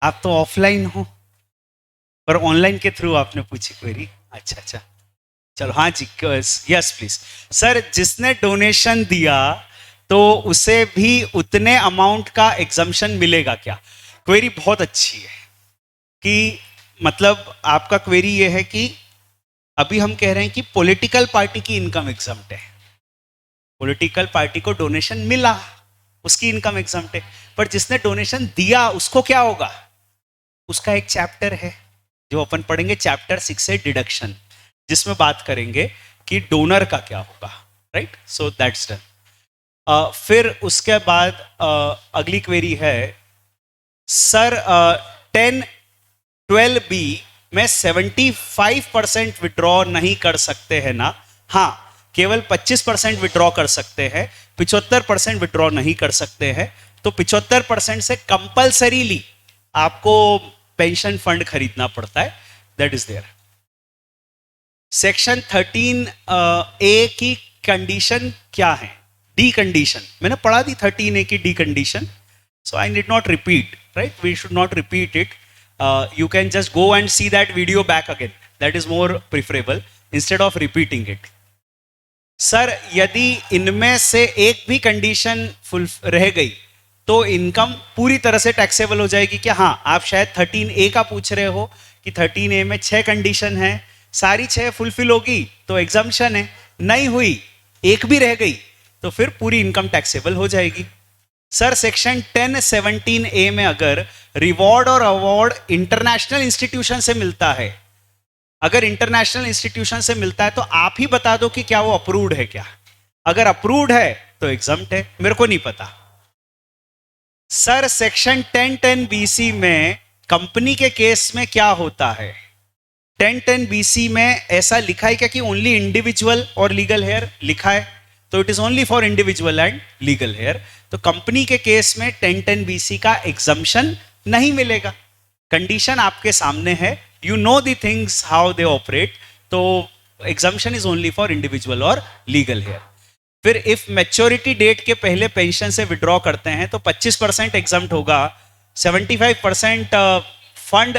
आप तो ऑफलाइन हो, पर ऑनलाइन के थ्रू आपने पूछी क्वेरी. अच्छा अच्छा, चलो. हाँ जी, यस प्लीज. सर, जिसने डोनेशन दिया तो उसे भी उतने अमाउंट का एग्जम्पशन मिलेगा क्या? क्वेरी बहुत अच्छी है. कि मतलब आपका क्वेरी ये है कि अभी हम कह रहे हैं कि पॉलिटिकल पार्टी की इनकम एग्जम्प्ट है. पॉलिटिकल पार्टी को डोनेशन मिला, उसकी इनकम एग्जम्प्ट है. पर जिसने डोनेशन दिया उसको क्या होगा? उसका एक चैप्टर है जो अपन पढ़ेंगे, चैप्टर 6 से डिडक्शन, जिसमें बात करेंगे कि डोनर का क्या होगा. Right, so that's done. फिर उसके बाद अगली क्वेरी है, सर 10-12B में 75% विड्रॉ नहीं कर सकते हैं ना? हाँ, केवल 25% विड्रॉ कर सकते हैं, 75% विड्रॉ नहीं कर सकते हैं. तो 75% से कंपल्सरीली आपको पेंशन फंड खरीदना पड़ता है. That is there. Section 13A की कंडीशन क्या है? डी कंडीशन मैंने पढ़ा दी, 13A की D condition. So I need not repeat. Right, we should not repeat it. You can just go and see that video back again. That is more preferable instead of repeating it. Sir, यदि इनमें से एक भी कंडीशन फुल रह गई तो इनकम पूरी तरह से टैक्सेबल हो जाएगी क्या? हाँ, आप शायद 13A का पूछ रहे हो कि 13A में 6 कंडीशन है, सारी 6 फुलफिल होगी तो एग्जम्पशन है, नहीं हुई, एक भी रह गई तो फिर पूरी इनकम टैक्सेबल हो जाएगी. सर, सेक्शन 1017A में अगर रिवॉर्ड और अवार्ड इंटरनेशनल इंस्टीट्यूशन से मिलता है, अगर इंटरनेशनल इंस्टीट्यूशन से मिलता है तो आप ही बता दो कि क्या वो अप्रूव्ड है क्या? अगर अप्रूव्ड है तो एग्जम्प्ट है, मेरे को नहीं पता. सर, सेक्शन 1010BC में कंपनी के केस में क्या होता है? 1010BC में ऐसा लिखा है क्या कि ओनली इंडिविजुअल और लीगल हेयर? लिखा है, तो it is only for individual and legal heir. तो कंपनी के केस में 1010BC का एग्जम्पशन नहीं मिलेगा. कंडीशन आपके सामने है, you know the things how they operate. तो exemption is only for individual और लीगल हेयर. फिर इफ मैच्योरिटी डेट के पहले पेंशन से विड्रॉ करते हैं तो 25% एग्जम्प्ट होगा, 75% फंड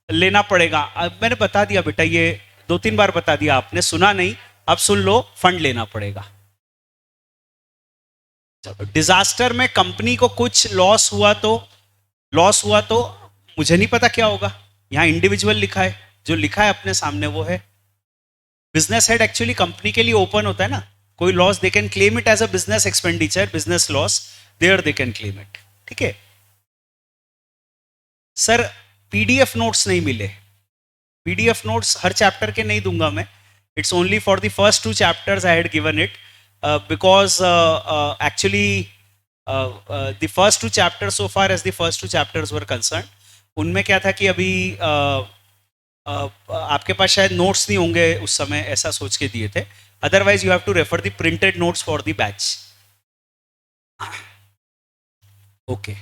लेना पड़ेगा. अब मैंने बता दिया बेटा, ये 2-3 बार बता दिया, आपने सुना नहीं, अब सुन लो, फंड लेना पड़ेगा. डिजास्टर में कंपनी को कुछ लॉस हुआ तो मुझे नहीं पता क्या होगा. यहां इंडिविजुअल लिखा है, जो लिखा है अपने सामने वो है. बिजनेस हेड एक्चुअली कंपनी के लिए ओपन होता है ना. कोई loss they can claim it as a business expenditure, business loss, there they can claim it. ठीक है. सर, पीडीएफ नोट्स नहीं मिले. पीडीएफ नोट्स हर चैप्टर के नहीं दूंगा मैं. It's only for the first 2 chapters I had given it, because actually the first 2 chapters, so far as the first 2 chapters were concerned, उनमें क्या था कि अभी आपके पास शायद नोट्स नहीं होंगे उस समय, ऐसा सोच के दिए थे, otherwise you have to refer the printed notes for the batch. Okay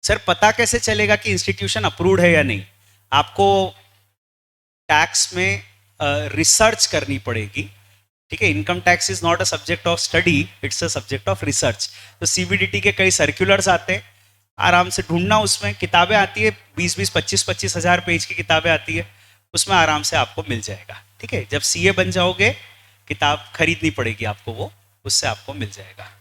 sir, पता कैसे चलेगा कि इंस्टीट्यूशन अप्रूव्ड है या नहीं? आपको टैक्स में रिसर्च करनी पड़ेगी, ठीक है। Income tax is not a subject of study, it's a subject of research. तो सीबीडीटी के कई सर्कुलर्स आते हैं, आराम से ढूंढना, उसमें किताबें आती है, 20-20, 25-25 हजार पेज की किताबें आती है, उसमें आराम से आपको मिल जाएगा, ठीक है। जब सीए बन जाओगे किताब खरीदनी पड़ेगी आपको, वो उससे आपको मिल जाएगा।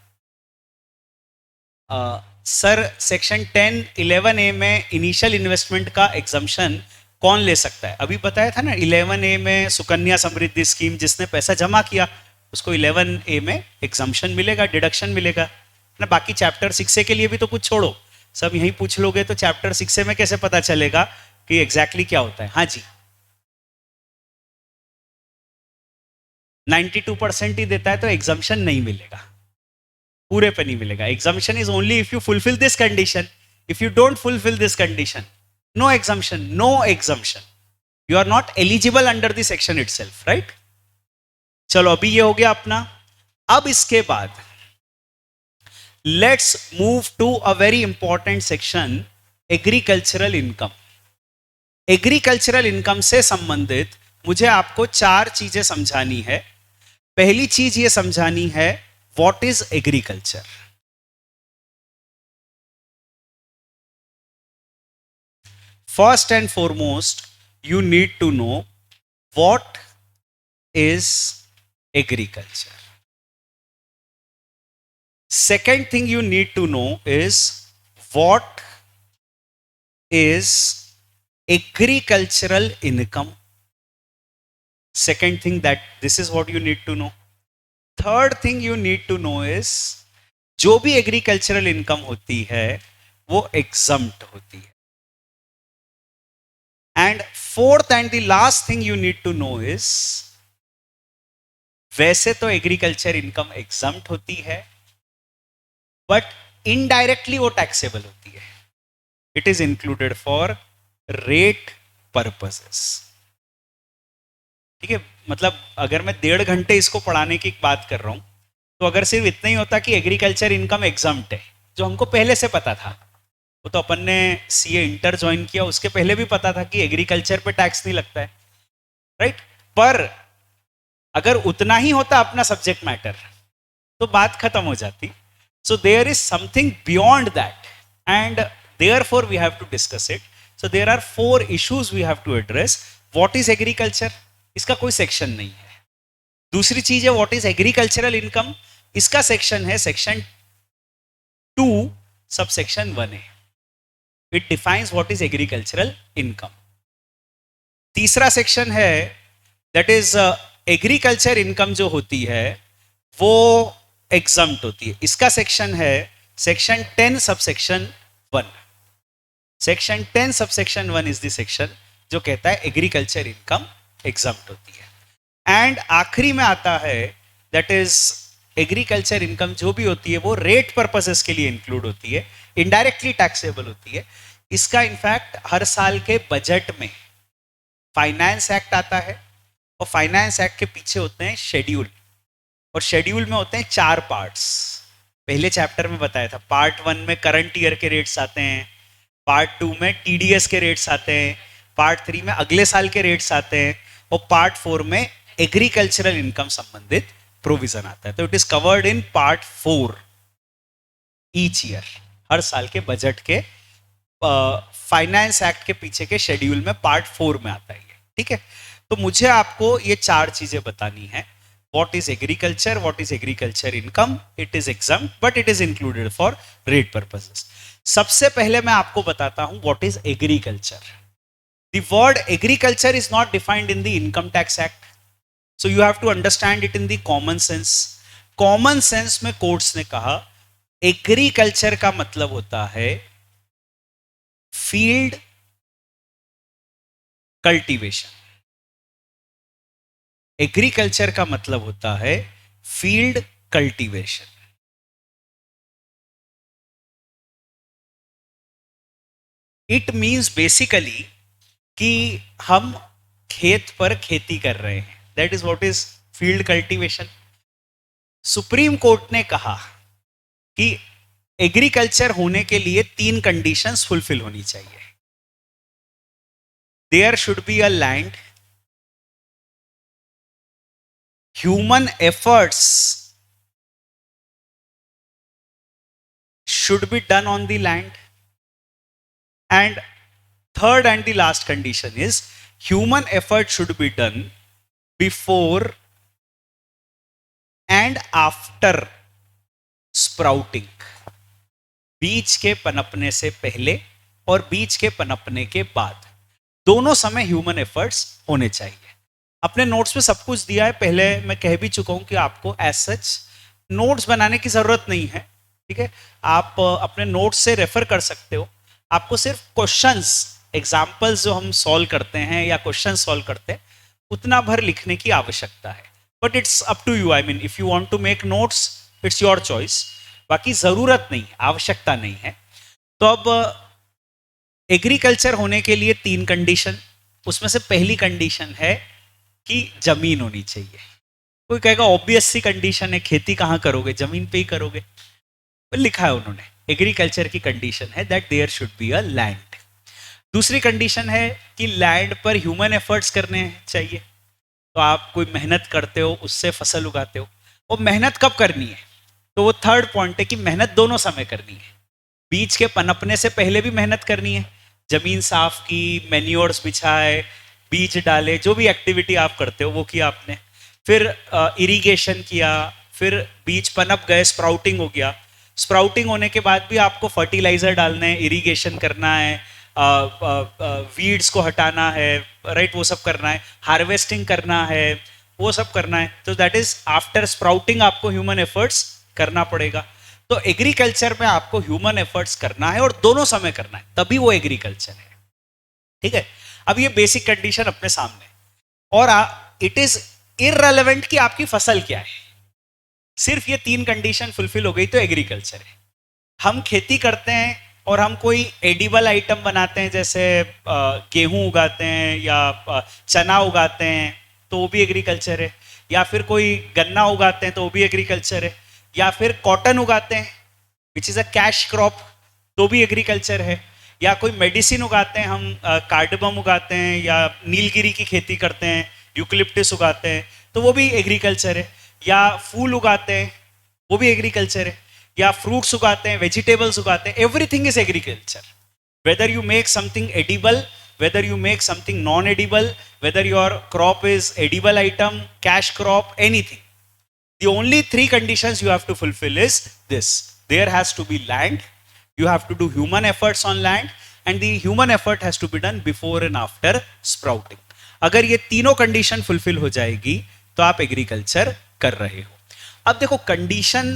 सर सेक्शन 10(11)(a) में इनिशियल इन्वेस्टमेंट का एग्जम्पशन कौन ले सकता है? अभी बताया था ना, 11(a) में सुकन्या समृद्धि स्कीम, जिसने पैसा जमा किया उसको 11(a) में एग्जम्पशन मिलेगा, डिडक्शन मिलेगा ना। बाकी चैप्टर 6A के लिए भी तो कुछ छोड़ो, सब यहीं पूछ लोगे तो चैप्टर 6A में कैसे पता चलेगा कि एग्जैक्टली क्या होता है? हाँ जी, 92% ही देता है तो एग्जम्पशन नहीं मिलेगा, पूरे पे नहीं मिलेगा। Exemption is only if you fulfil this condition, if you don't fulfil this condition, no exemption, no exemption, you are not eligible under the section itself, right. चलो अभी ये हो गया अपना। अब इसके बाद let's move to a very important section, agricultural income. Agricultural income से संबंधित मुझे आपको चार चीजें समझानी है। पहली चीज ये समझानी है, what is agriculture. First and foremost, you need to know what is agriculture. Second thing you need to know is what is agricultural income. Second thing, that this is what you need to know. Third thing you need to know is जो भी एग्रीकल्चरल इनकम होती है वो एग्जम्प्ट होती है। And fourth and the last thing you need to know is, वैसे तो एग्रीकल्चर इनकम एग्जम्प्ट होती है, बट इनडायरेक्टली वो टैक्सेबल होती है। It is included for rate purposes, ठीक है। मतलब अगर मैं 1.5 घंटे इसको पढ़ाने की बात कर रहा हूं, तो अगर सिर्फ इतना ही होता कि एग्रीकल्चर इनकम एग्जम्प्ट है, जो हमको पहले से पता था, वो तो अपन ने सीए इंटर ज्वाइन किया, उसके पहले भी पता था कि एग्रीकल्चर पे टैक्स नहीं लगता है, राइट। पर अगर उतना ही होता अपना सब्जेक्ट मैटर, तो बात खत्म हो जाती। So there is something beyond that, and therefore we have to discuss it. So there are 4 issues we have to address. What is agriculture, इसका कोई सेक्शन नहीं है। दूसरी चीज है व्हाट इज एग्रीकल्चरल इनकम, इसका सेक्शन है सेक्शन 2 सब सेक्शन 1 है। It defines what is agricultural income. तीसरा सेक्शन है दैट इज एग्रीकल्चर इनकम, जो होती है वो एग्जम्प्ट होती है। इसका सेक्शन है सेक्शन 10 सब सेक्शन 1। सेक्शन 10 सब सेक्शन 1 इज द सेक्शन जो कहता है एग्रीकल्चर इनकम एग्जम्प्ट होती है। एंड आखिरी में आता है दैट इज एग्रीकल्चर इनकम जो भी होती है वो रेट पर्पसेस के लिए इंक्लूड होती है, इनडायरेक्टली टैक्सेबल होती है। इसका इनफैक्ट हर साल के बजट में फाइनेंस एक्ट आता है, और फाइनेंस एक्ट के पीछे होते हैं शेड्यूल, और शेड्यूल में होते हैं 4 पार्ट्स। पहले चैप्टर में बताया था, पार्ट 1 में करंट ईयर के रेट्स आते हैं, पार्ट 2 में टीडीएस के रेट्स आते हैं, पार्ट 3 में अगले साल के रेट्स आते हैं, और पार्ट 4 में एग्रीकल्चरल इनकम संबंधित प्रोविजन आता है। तो it is covered in part 4 each year, हर साल के बजट के फाइनेंस एक्ट के पीछे के शेड्यूल में पार्ट 4 में आता है ये, ठीक है। तो मुझे आपको ये 4 चीजें बतानी है। What is agriculture? What is agriculture income? It is exempt, but it is included for rate purposes. सबसे पहले मैं आपको बताता हूं what is agriculture. The word agriculture is not defined in the Income Tax Act, so you have to understand it in the common sense. Common sense में कोर्ट्स ने कहा agriculture का मतलब होता है field cultivation. एग्रीकल्चर का मतलब होता है field cultivation. It means basically कि हम खेत पर खेती कर रहे हैं, that is what is field cultivation. Supreme court ने कहा कि एग्रीकल्चर होने के लिए 3 कंडीशंस फुलफिल होनी चाहिए। There should be a land, human efforts should be done on the land, and third and the last condition is human effort should be done before and after sprouting, बीज के पनपने से पहले और बीज के पनपने के बाद, दोनों समय ह्यूमन एफर्ट्स होने चाहिए। अपने नोट्स में सब कुछ दिया है, पहले मैं कह भी चुका हूं कि आपको एज सच नोट्स बनाने की जरूरत नहीं है, ठीक है। आप अपने नोट्स से रेफर कर सकते हो। आपको सिर्फ क्वेश्चंस, एग्जाम्पल्स जो हम सॉल्व करते हैं या क्वेश्चन सॉल्व करते हैं, उतना भर लिखने की आवश्यकता है। But it's up to you, I mean if you want to make notes it's your choice, बाकी जरूरत नहीं, आवश्यकता नहीं है। तो अब एग्रीकल्चर होने के लिए 3 कंडीशन, उसमें से पहली कंडीशन है कि जमीन होनी चाहिए। कोई कहेगा ऑब्वियस सी कंडीशन है, खेती कहां करोगे, जमीन पे ही करोगे। लिखा है उन्होंने, एग्रीकल्चर की कंडीशन है that there should be a land. दूसरी कंडीशन है कि लैंड पर ह्यूमन एफर्ट्स करने चाहिए। तो आप कोई मेहनत करते हो, उससे फसल उगाते हो, वो मेहनत कब करनी है, तो वो थर्ड पॉइंट है कि मेहनत दोनों समय करनी है। बीज के पनपने से पहले भी मेहनत करनी है, जमीन साफ की, मैन्योर्स बिछाए, बीज डाले, जो भी एक्टिविटी आप करते हो वो किया आपने। फिर इरिगेशन किया, फिर बीज पनप गए, स्प्राउटिंग हो गया। स्प्राउटिंग होने के बाद भी आपको फर्टिलाइजर डालना है, इरिगेशन करना है, वीड्स को हटाना है, राइट, वो सब करना है, हार्वेस्टिंग करना है, वो सब करना है। तो दैट इज आफ्टर स्प्राउटिंग आपको ह्यूमन एफर्ट्स करना पड़ेगा। तो एग्रीकल्चर में आपको ह्यूमन एफर्ट्स करना है और दोनों समय करना है, तभी वो एग्रीकल्चर है, ठीक है। अब ये बेसिक कंडीशन अपने सामने, और इट इज इररिलेवेंट कि आपकी फसल क्या है, सिर्फ ये 3 कंडीशन फुलफिल हो गई तो एग्रीकल्चर है। हम खेती करते हैं और हम कोई एडिबल आइटम बनाते हैं, जैसे गेहूं उगाते हैं या चना उगाते हैं, तो वो भी एग्रीकल्चर है। या फिर कोई गन्ना उगाते हैं तो वो भी एग्रीकल्चर है। या फिर कॉटन उगाते हैं which is a cash crop, तो भी एग्रीकल्चर है। या कोई मेडिसिन उगाते हैं हम, कार्डमम उगाते हैं, या नीलगिरी की खेती करते हैं, यूकलिप्टस उगाते हैं, तो वो भी एग्रीकल्चर है। या फूल उगाते हैं, वो भी एग्रीकल्चर है। या फ्रूट्स उगाते हैं, वेजिटेबल्स उगाते हैं, everything is agriculture. Whether you make something edible, whether you make something non-edible, whether your crop is edible item, cash crop, anything. The only 3 conditions you have to fulfill is this: there has to be land, you have to do human efforts on land, and the human effort has to be done before and after sprouting. अगर ये तीनों कंडीशन फुलफिल हो जाएगी तो आप एग्रीकल्चर कर रहे हो। अब देखो कंडीशन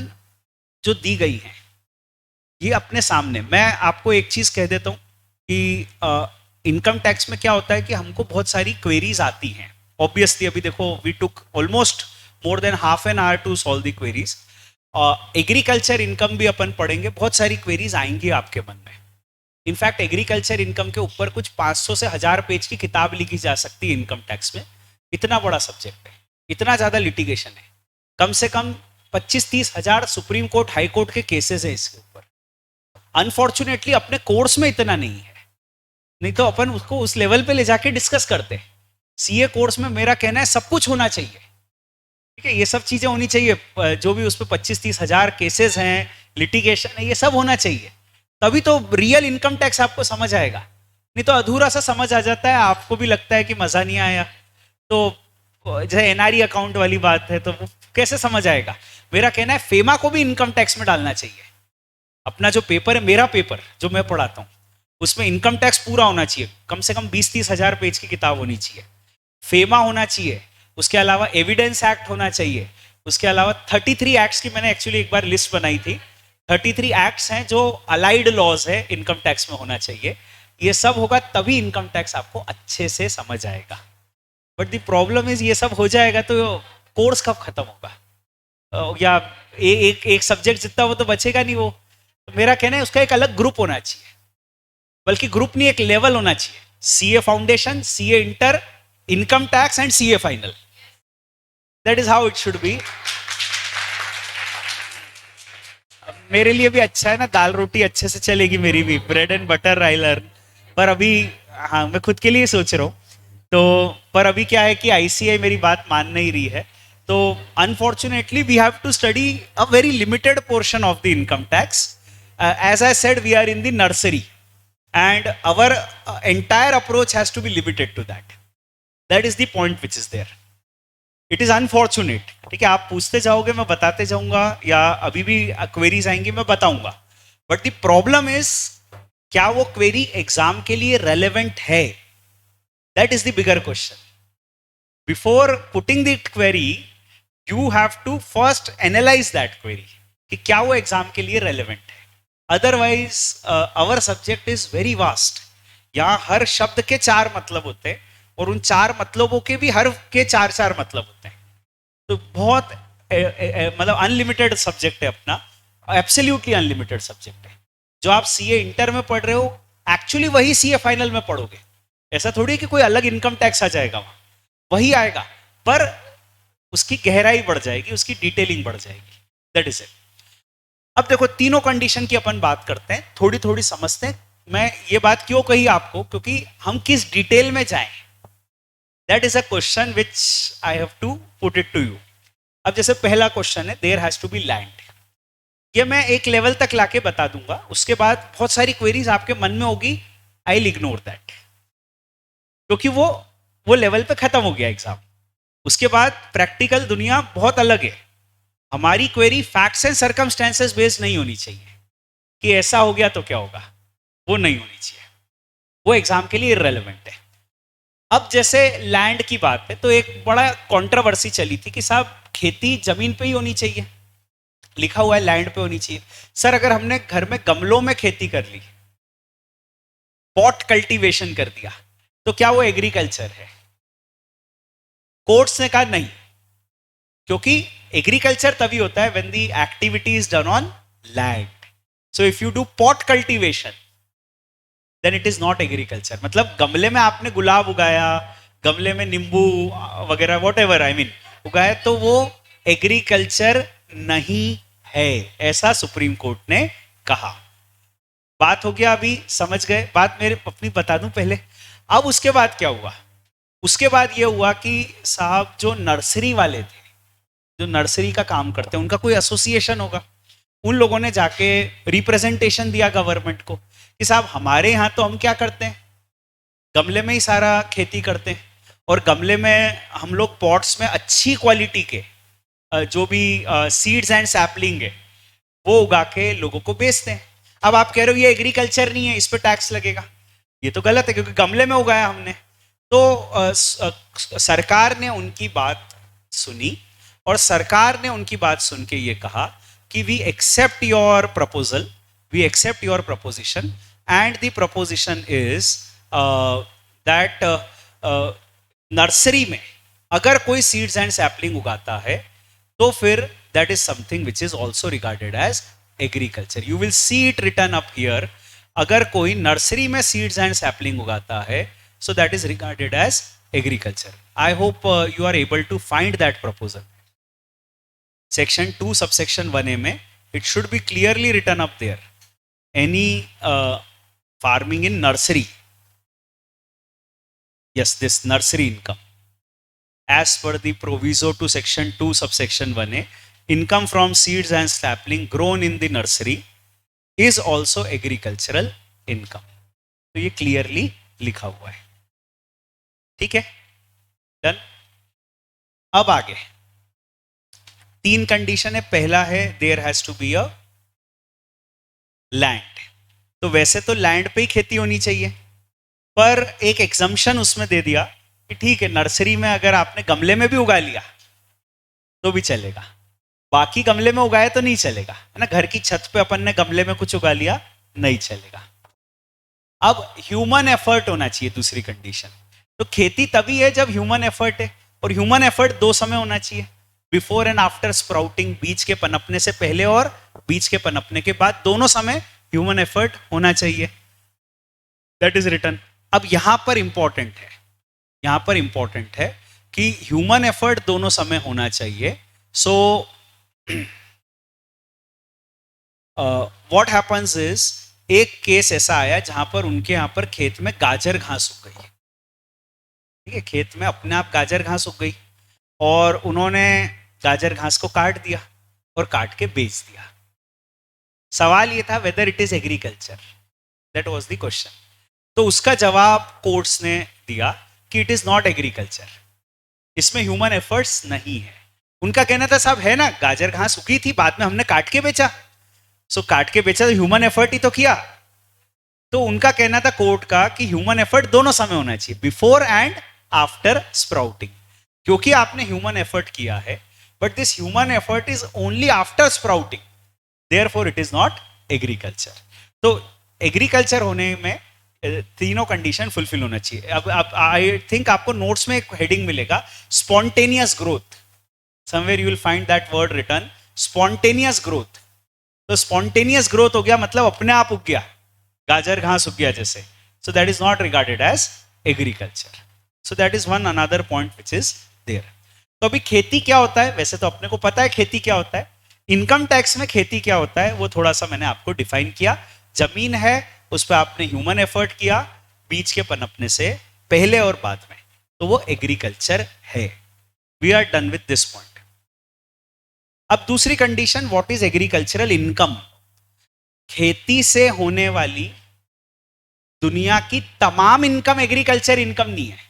जो दी गई है ये अपने सामने, मैं आपको एक चीज कह देता हूं कि इनकम टैक्स में क्या होता है कि हमको बहुत सारी क्वेरीज आती हैं। ऑब्वियसली अभी देखो we took almost more than half an hour to solve the queries. Agriculture income भी अपन पढ़ेंगे, बहुत सारी क्वेरीज आएंगी आपके मन में। इनफैक्ट एग्रीकल्चर इनकम के ऊपर कुछ 500 से 1000 पेज की किताब लिखी जा सकती है इनकम टैक्स में। इतना बड़ा सब्जेक्ट है, इतना ज्यादा लिटिगेशन है, कम से कम 25-30 हजार सुप्रीम कोर्ट, हाई कोर्ट के केसेस है इसके ऊपर। अनफॉर्चुनेटली अपने कोर्स में इतना नहीं है, नहीं तो अपन उसको उस लेवल पे ले जाके डिस्कस करते हैं। सीए कोर्स में मेरा कहना है सब कुछ होना चाहिए, ठीक है, ये सब चीजें होनी चाहिए, जो भी उस पर 25-30 हजार केसेस हैं, लिटिगेशन है, ये सब होना चाहिए, तभी तो रियल इनकम टैक्स आपको समझ आएगा। नहीं तो अधूरा सा समझ आ जाता है, आपको भी लगता है कि मजा नहीं आया। तो जैसे एनआरई अकाउंट वाली बात है, तो वो कैसे समझ आएगा। मेरा कहना है फेमा को भी इनकम टैक्स में डालना चाहिए। अपना जो पेपर है, मेरा पेपर जो मैं पढ़ाता हूँ, उसमें इनकम टैक्स पूरा होना चाहिए, कम से कम 20-30 हजार पेज की किताब होनी चाहिए। फेमा होना चाहिए, उसके अलावा एविडेंस एक्ट होना चाहिए, उसके अलावा 33 एक्ट्स की मैंने एक्चुअली एक बार लिस्ट बनाई थी। 33 एक्ट्स हैं जो अलाइड लॉज है, इनकम टैक्स में होना चाहिए। ये सब होगा तभी इनकम टैक्स आपको अच्छे से समझ आएगा। बट द प्रॉब्लम इज ये सब हो जाएगा तो कोर्स कब खत्म होगा, या एक सब्जेक्ट जितना वो तो बचेगा नहीं। वो तो मेरा कहना है उसका एक अलग ग्रुप होना चाहिए, बल्कि ग्रुप नहीं, एक लेवल होना चाहिए। CA foundation, CA inter, income tax and CA final. That is how it should B. मेरे लिए भी अच्छा है ना, दाल रोटी अच्छे से चलेगी मेरी भी, bread and butter I learn. पर अभी हाँ, मैं खुद के लिए सोच रहा हूँ. तो पर अभी क्या है कि ICAI मेरी बात मान नहीं रही है. तो unfortunately we have to study a very limited portion of the income tax. As I said, we are in the nursery and our entire approach has to be limited to that. That is the point which is there. It is unfortunate. ठीक है, आप पूछते जाओगे मैं बताते जाऊंगा, या अभी भी क्वेरीज आएंगी मैं बताऊंगा. बट द प्रॉब्लम इज, क्या वो क्वेरी एग्जाम के लिए रेलेवेंट है? That is the bigger question. Before putting the query you have to first analyse that query कि क्या वो एग्जाम के लिए रेलेवेंट है. Otherwise our subject is very vast. यहाँ हर शब्द के 4 मतलब होते हैं और उन 4 मतलबों के भी हर के 4 मतलब होते हैं. तो बहुत मतलब अनलिमिटेड सब्जेक्ट है अपना, एब्सोल्युटली अनलिमिटेड सब्जेक्ट है. जो आप CA इंटर में पढ़ रहे हो एक्चुअली वही CA फाइनल में पढ़ोगे. ऐसा थोड़ी कि कोई अलग इनकम टैक्स आ जाएगा, वहां वही आएगा, पर उसकी गहराई बढ़ जाएगी, उसकी डिटेलिंग बढ़ जाएगी. That is it. अब देखो, तीनों कंडीशन की अपन बात करते हैं, थोड़ी थोड़ी समझते हैं. मैं ये बात क्यों कही आपको, क्योंकि हम किस डिटेल में जाएं, that is a question which I have to put it to you. अब जैसे पहला क्वेश्चन है, there has to be land. ये मैं एक लेवल तक लाके बता दूंगा, उसके बाद बहुत सारी क्वेरीज आपके मन में होगी, आई विल इग्नोर दैट, क्योंकि वो लेवल पे खत्म हो गया एग्जाम. उसके बाद प्रैक्टिकल दुनिया बहुत अलग है. हमारी query facts and circumstances based नहीं होनी चाहिए कि ऐसा हो गया तो क्या होगा, वो नहीं होनी चाहिए, वो एग्जाम के लिए इररेलेवेंट है. अब जैसे लैंड की बात है, तो एक बड़ा कंट्रोवर्सी चली थी कि साहब खेती जमीन पे ही होनी चाहिए, लिखा हुआ है लैंड पे होनी चाहिए. सर अगर हमने घर में गमलों में खेती कर ली, पॉट कल्टीवेशन कर दिया, तो क्या वो एग्रीकल्चर है? कोर्ट्स ने कहा नहीं, क्योंकि एग्रीकल्चर तभी होता है when the activity is done on land. So if you do pot cultivation then it is not agriculture. मतलब गमले में आपने गुलाब उगाया, गमले में नींबू वगैरह वॉट एवर आई मीन उगाया, तो वो एग्रीकल्चर नहीं है, ऐसा सुप्रीम कोर्ट ने कहा. बात हो गया, अभी समझ गए बात. मेरे अपनी बता दूं पहले. अब उसके बाद क्या हुआ? उसके बाद ये हुआ कि साहब जो नर्सरी वाले थे, जो नर्सरी का काम करते हैं, उनका कोई एसोसिएशन होगा, उन लोगों ने जाके रिप्रेजेंटेशन दिया गवर्नमेंट को कि साहब हमारे यहाँ तो हम क्या करते हैं, गमले में ही सारा खेती करते हैं, और गमले में हम लोग पॉट्स में अच्छी क्वालिटी के जो भी सीड्स एंड सैपलिंग है वो उगा के लोगों को बेचते हैं. अब आप कह रहे हो ये एग्रीकल्चर नहीं है, इस पर टैक्स लगेगा. ये तो गलत है, क्योंकि गमले में उगाया हमने. तो सरकार ने उनकी बात सुनी, और सरकार ने उनकी बात सुन के ये कहा कि we accept your proposal, we accept your proposition, and the proposition is that nursery में अगर कोई सीड्स एंड सैपलिंग उगाता है तो फिर that is something which is also regarded as agriculture. You will see it written up here. अगर कोई नर्सरी में सीड्स एंड सैपलिंग उगाता है, so that is regarded as agriculture. I hope you are able to find that proposal. Section 2 subsection 1A में it should be clearly written up there. Any farming in nursery, yes, this nursery income, as per the proviso to section 2 subsection 1A, income from seeds and sapling grown in the nursery is also agricultural income. तो ये clearly लिखा हुआ है. ठीक है, डन. अब आगे 3 कंडीशन है. पहला है there has to be a land. तो वैसे तो लैंड पे ही खेती होनी चाहिए, पर एक एग्जम्पशन उसमें दे दिया कि ठीक है, नर्सरी में अगर आपने गमले में भी उगा लिया तो भी चलेगा, बाकी गमले में उगाए तो नहीं चलेगा, है ना. घर की छत पे अपन ने गमले में कुछ उगा लिया, नहीं चलेगा. अब ह्यूमन एफर्ट होना चाहिए, दूसरी कंडीशन. तो खेती तभी है जब ह्यूमन एफर्ट है, और ह्यूमन एफर्ट 2 समय होना चाहिए, बिफोर एंड आफ्टर स्प्राउटिंग. बीज के पनपने से पहले और बीज के पनपने के बाद, दोनों समय ह्यूमन एफर्ट होना चाहिए. That is written. अब यहां पर इंपॉर्टेंट है, यहां पर इंपॉर्टेंट है कि ह्यूमन एफर्ट दोनों समय होना चाहिए. सो व्हाट हैपन्स इज, एक केस ऐसा आया जहां पर उनके यहां पर खेत में गाजर घास उग गई. ठीक है, खेत में अपने आप गाजर घास उग गई और उन्होंने गाजर घास को काट दिया और काट के बेच दिया. सवाल ये था whether it is agriculture, that was the question. तो उसका जवाब कोर्ट्स ने दिया कि इट इज नॉट एग्रीकल्चर, इसमें ह्यूमन एफर्ट्स नहीं है. उनका कहना था साहब है ना, गाजर घास उगी थी, बाद में हमने काट के बेचा. सो काट के बेचा तो ह्यूमन एफर्ट ही तो किया. तो उनका कहना था कोर्ट का कि ह्यूमन एफर्ट दोनों समय होना चाहिए, बिफोर एंड आफ्टर स्प्राउटिंग. क्योंकि आपने ह्यूमन एफर्ट किया है, but this human effort is only after sprouting, therefore it is not agriculture. तो एग्रीकल्चर होने में तीनों कंडीशन फुलफिल होना चाहिए. अब आई थिंक आपको नोट्स में एक हेडिंग मिलेगा, spontaneous growth. Somewhere you will find that word return, spontaneous growth. तो स्पॉन्टेनियस ग्रोथ हो गया मतलब अपने आप उग गया, गाजर घास उग गया जैसे. So that is not regarded as agriculture. So that is one another point which is there. तो अभी खेती क्या होता है, वैसे तो अपने को पता है खेती क्या होता है. इनकम टैक्स में खेती क्या होता है वो थोड़ा सा मैंने आपको डिफाइन किया. जमीन है, उस पर आपने ह्यूमन एफर्ट किया बीज के पनपने से पहले और बाद में, तो वो एग्रीकल्चर है. We are done with this point. अब दूसरी condition, what is agricultural income. खेती से होने वाली दुनिया की तमाम इनकम एग्रीकल्चर इनकम नहीं है.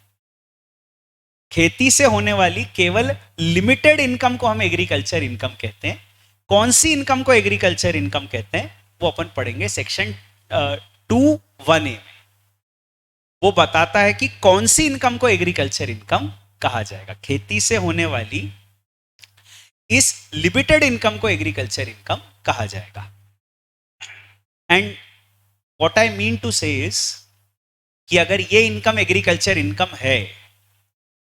खेती से होने वाली केवल लिमिटेड इनकम को हम एग्रीकल्चर इनकम कहते हैं. कौन सी इनकम को एग्रीकल्चर इनकम कहते हैं वो अपन पढ़ेंगे सेक्शन 2(1)(a) में. वो बताता है कि कौन सी इनकम को एग्रीकल्चर इनकम कहा जाएगा. खेती से होने वाली इस लिमिटेड इनकम को एग्रीकल्चर इनकम कहा जाएगा. And what I mean to say is कि अगर ये इनकम एग्रीकल्चर इनकम है,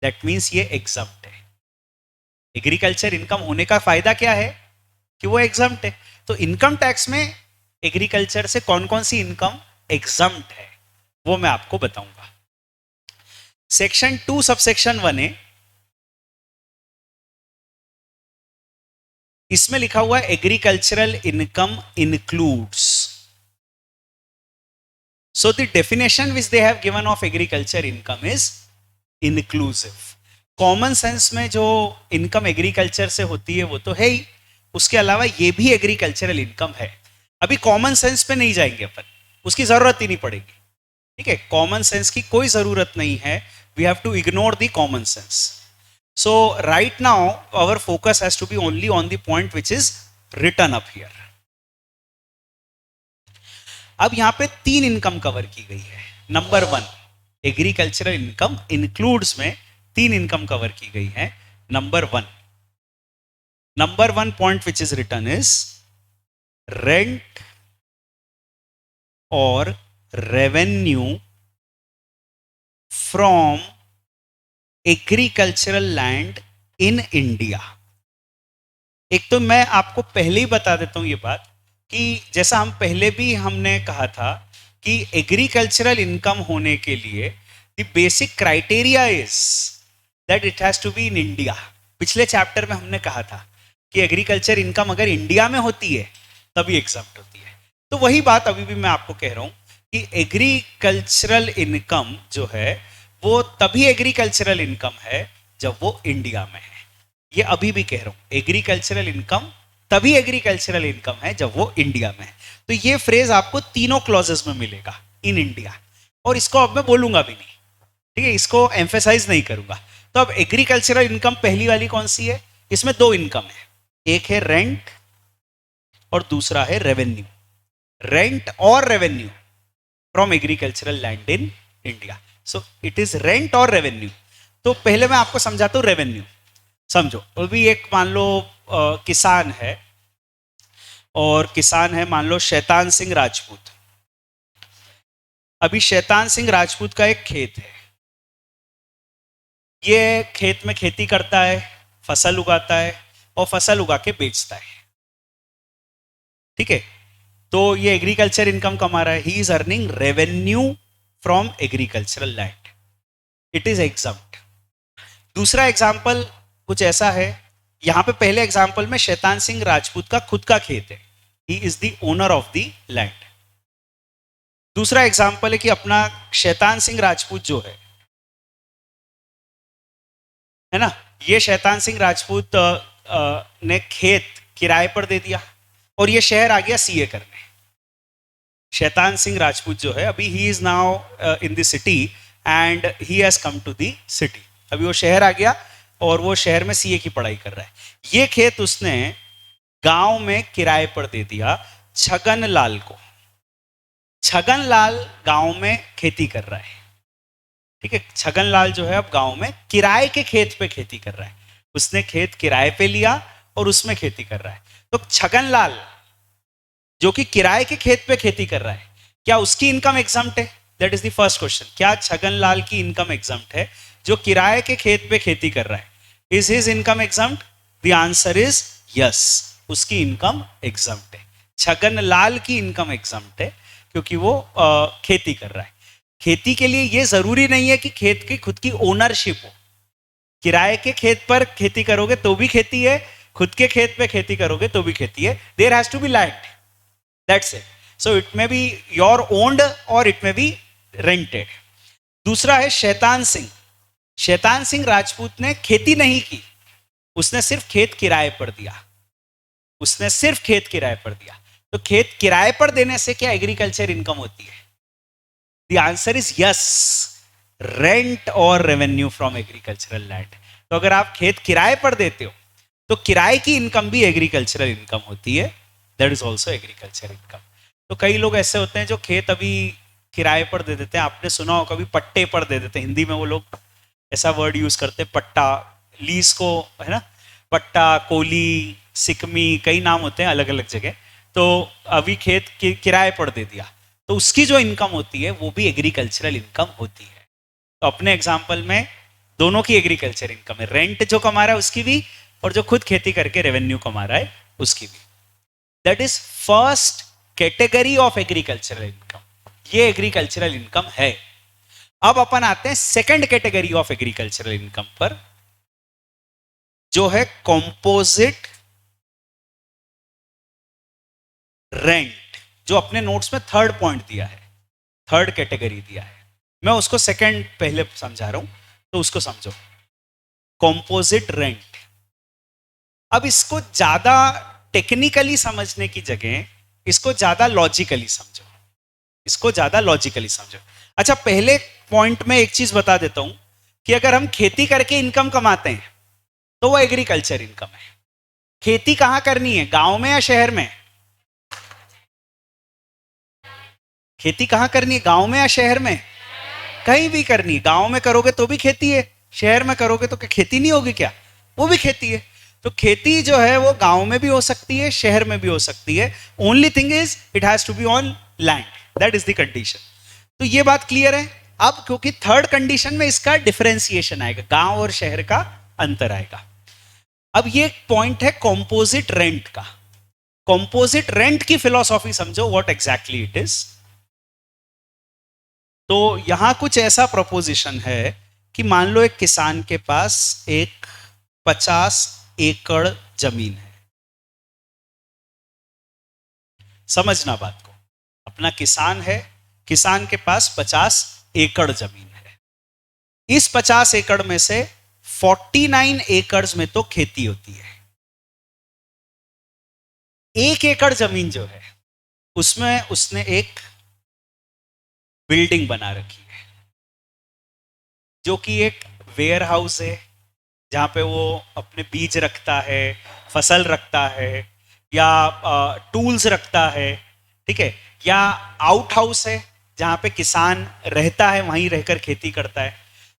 दैट मीन्स ये एग्जम्प्ट है. एग्रीकल्चर इनकम होने का फायदा क्या है कि वो एग्जम्प्ट है. तो इनकम टैक्स में एग्रीकल्चर से कौन कौन सी इनकम एग्जम्प्ट है वो मैं आपको बताऊंगा. सेक्शन 2 सबसेक्शन 1(a), इसमें लिखा हुआ है agricultural income includes. So the definition which they have given of agriculture income is inclusive. Common sense में जो इनकम एग्रीकल्चर से होती है वो तो है ही, उसके अलावा ये भी एग्रीकल्चरल इनकम है. अभी कॉमन सेंस पे नहीं जाएंगे अपन, उसकी जरूरत ही नहीं पड़ेगी. ठीक है, कॉमन सेंस की कोई जरूरत नहीं है. We have to ignore the common sense. So right now our focus has to be only on the point which is written up here. अब यहां पे 3 इनकम कवर की गई है. नंबर 1, एग्रीकल्चरल इनकम इंक्लूड्स में 3 इनकम कवर की गई है. Number 1 point which is written is rent और revenue from agricultural land in India. एक तो मैं आपको पहले ही बता देता हूं ये बात कि जैसा हम पहले भी हमने कहा था कि एग्रीकल्चरल इनकम होने के लिए the basic criteria is that it has to be in India. पिछले चैप्टर में हमने कहा था कि एग्रीकल्चर इनकम अगर इंडिया में होती है तभी एग्जम्प्ट होती है. तो वही बात अभी भी मैं आपको कह रहा हूं कि एग्रीकल्चरल इनकम जो है वो तभी एग्रीकल्चरल इनकम है जब वो इंडिया में है. ये अभी भी कह रहा हूं, एग्रीकल्चरल इनकम तभी एग्रीकल्चरल इनकम है जब वो इंडिया में है. तो ये फ्रेज आपको तीनों क्लॉजेस में मिलेगा, इन इंडिया. और इसको अब मैं बोलूंगा भी नहीं, ठीक है, इसको एम्फेसाइज नहीं करूंगा. तो अब एग्रीकल्चरल इनकम पहली वाली कौन सी है, इसमें 2 इनकम है, एक है रेंट और दूसरा है रेवेन्यू. रेंट और revenue from agricultural land in India. So it is rent और रेवेन्यू. तो पहले मैं आपको समझाता हूं रेवेन्यू. समझो, अभी एक मान लो किसान है, और किसान है मान लो शैतान सिंह राजपूत. अभी शैतान सिंह राजपूत का एक खेत है, ये खेत में खेती करता है, फसल उगाता है और फसल उगा के बेचता है. ठीक है, तो ये एग्रीकल्चर इनकम कमा रहा है. He is earning revenue from agricultural land, it is exempt. दूसरा एग्जाम्पल कुछ ऐसा है, यहां पे पहले एग्जाम्पल में शैतान सिंह राजपूत का खुद का खेत है, he is the owner of the land. दूसरा एग्जाम्पल है कि अपना शैतान सिंह राजपूत जो है ना, ये शैतान सिंह राजपूत ने खेत किराए पर दे दिया और ये शहर आ गया सीए करने। शैतान सिंह राजपूत जो है अभी he is now in the city and he has come to the city, अभी वो शहर आ गया और वो शहर में सीए की पढ़ाई कर रहा है। ये खेत उसने गांव में किराए पर दे दिया छगन लाल को। छगन लाल गांव में खेती कर रहा है, ठीक है। छगन लाल जो है अब गांव में किराए के खेत पे खेती कर रहा है, उसने खेत किराए पे लिया और उसमें खेती कर रहा है। तो छगन लाल जो कि किराए के खेत पे खेती कर रहा है, क्या उसकी इनकम एग्जम्प्ट है? That is the first question. क्या छगन लाल की इनकम एग्जम्प्ट है जो किराए के खेत पे खेती कर रहा है? Is his income exempt? The answer is yes, उसकी इनकम एग्जम्प्ट है। छगन लाल की इनकम एग्जम्प्ट है क्योंकि वो खेती कर रहा है। खेती के लिए ये जरूरी नहीं है कि खेत की खुद की ओनरशिप हो। किराए के खेत पर खेती करोगे तो भी खेती है, खुद के खेत पे खेती करोगे तो भी खेती है। There has to be land, that's it. So it may be your owned और इट मे बी रेंटेड। दूसरा है शैतान सिंह। शैतान सिंह राजपूत ने खेती नहीं की, उसने सिर्फ खेत किराए पर दिया, उसने सिर्फ खेत किराए पर दिया। तो खेत किराए पर देने से क्या एग्रीकल्चर इनकम होती है? The answer is yes, rent और रेवेन्यू फ्रॉम एग्रीकल्चरल लैंड। तो अगर आप खेत किराए पर देते हो तो किराए की इनकम भी एग्रीकल्चरल इनकम होती है, that is also agriculture income. तो कई लोग ऐसे होते हैं जो खेत अभी किराए पर दे देते हैं, आपने सुना हो कभी पट्टे पर दे देते हैं, हिंदी में वो लोग ऐसा वर्ड यूज करते हैं पट्टा, लीज को, है ना, पट्टा, कोली, सिकमी, कई नाम होते हैं अलग अलग जगह। तो अभी खेत किराए पर दे दिया तो उसकी जो इनकम होती है वो भी एग्रीकल्चरल इनकम होती है। तो अपने एग्जाम्पल में दोनों की एग्रीकल्चर इनकम है, रेंट जो कमा रहा है उसकी भी और जो खुद खेती करके रेवेन्यू कमा रहा है उसकी भी। That is first category of agricultural income, ये एग्रीकल्चरल इनकम है। अब अपन आते हैं second category of agricultural income पर, जो है कॉम्पोजिट रेंट, जो अपने नोट्स में थर्ड पॉइंट दिया है, थर्ड कैटेगरी दिया है। मैं उसको सेकंड पहले समझा रहा हूं तो उसको समझो। कॉम्पोजिट रेंट, अब इसको ज्यादा टेक्निकली समझने की जगह इसको ज्यादा लॉजिकली समझो, इसको ज्यादा लॉजिकली समझो। अच्छा, पहले पॉइंट में एक चीज बता देता हूं कि अगर हम खेती करके इनकम कमाते हैं तो वो एग्रीकल्चर इनकम है। खेती कहां करनी है, गांव में या शहर में? खेती कहां करनी है, गांव में या शहर में? कहीं भी करनी है। गांव में करोगे तो भी खेती है, शहर में करोगे तो क्या खेती नहीं होगी क्या? वो भी खेती है। तो खेती जो है वो गांव में भी हो सकती है, शहर में भी हो सकती है। Only thing is it has to be on land, that is the condition. तो ये बात क्लियर है। अब क्योंकि थर्ड कंडीशन में इसका डिफरेंशिएशन आएगा, गांव और शहर का अंतर आएगा। अब ये पॉइंट है कॉम्पोजिट रेंट का। कॉम्पोजिट रेंट की फिलॉसॉफी समझो, व्हाट एग्जैक्टली इट इज। तो यहां कुछ ऐसा प्रपोजिशन है कि मान लो एक किसान के पास एक 50 एकड़ जमीन है। समझना बात को, अपना किसान है, किसान के पास 50 एकड़ जमीन है। इस 50 एकड़ में से 49 एकड़ में तो खेती होती है। 1 एकड़ जमीन जो है उसमें उसने एक बिल्डिंग बना रखी है जो कि एक वेयर हाउस है, जहां पे वो अपने बीज रखता है, फसल रखता है, या टूल्स रखता है, ठीक है, या आउट हाउस है जहां पे किसान रहता है, वहीं रहकर खेती करता है।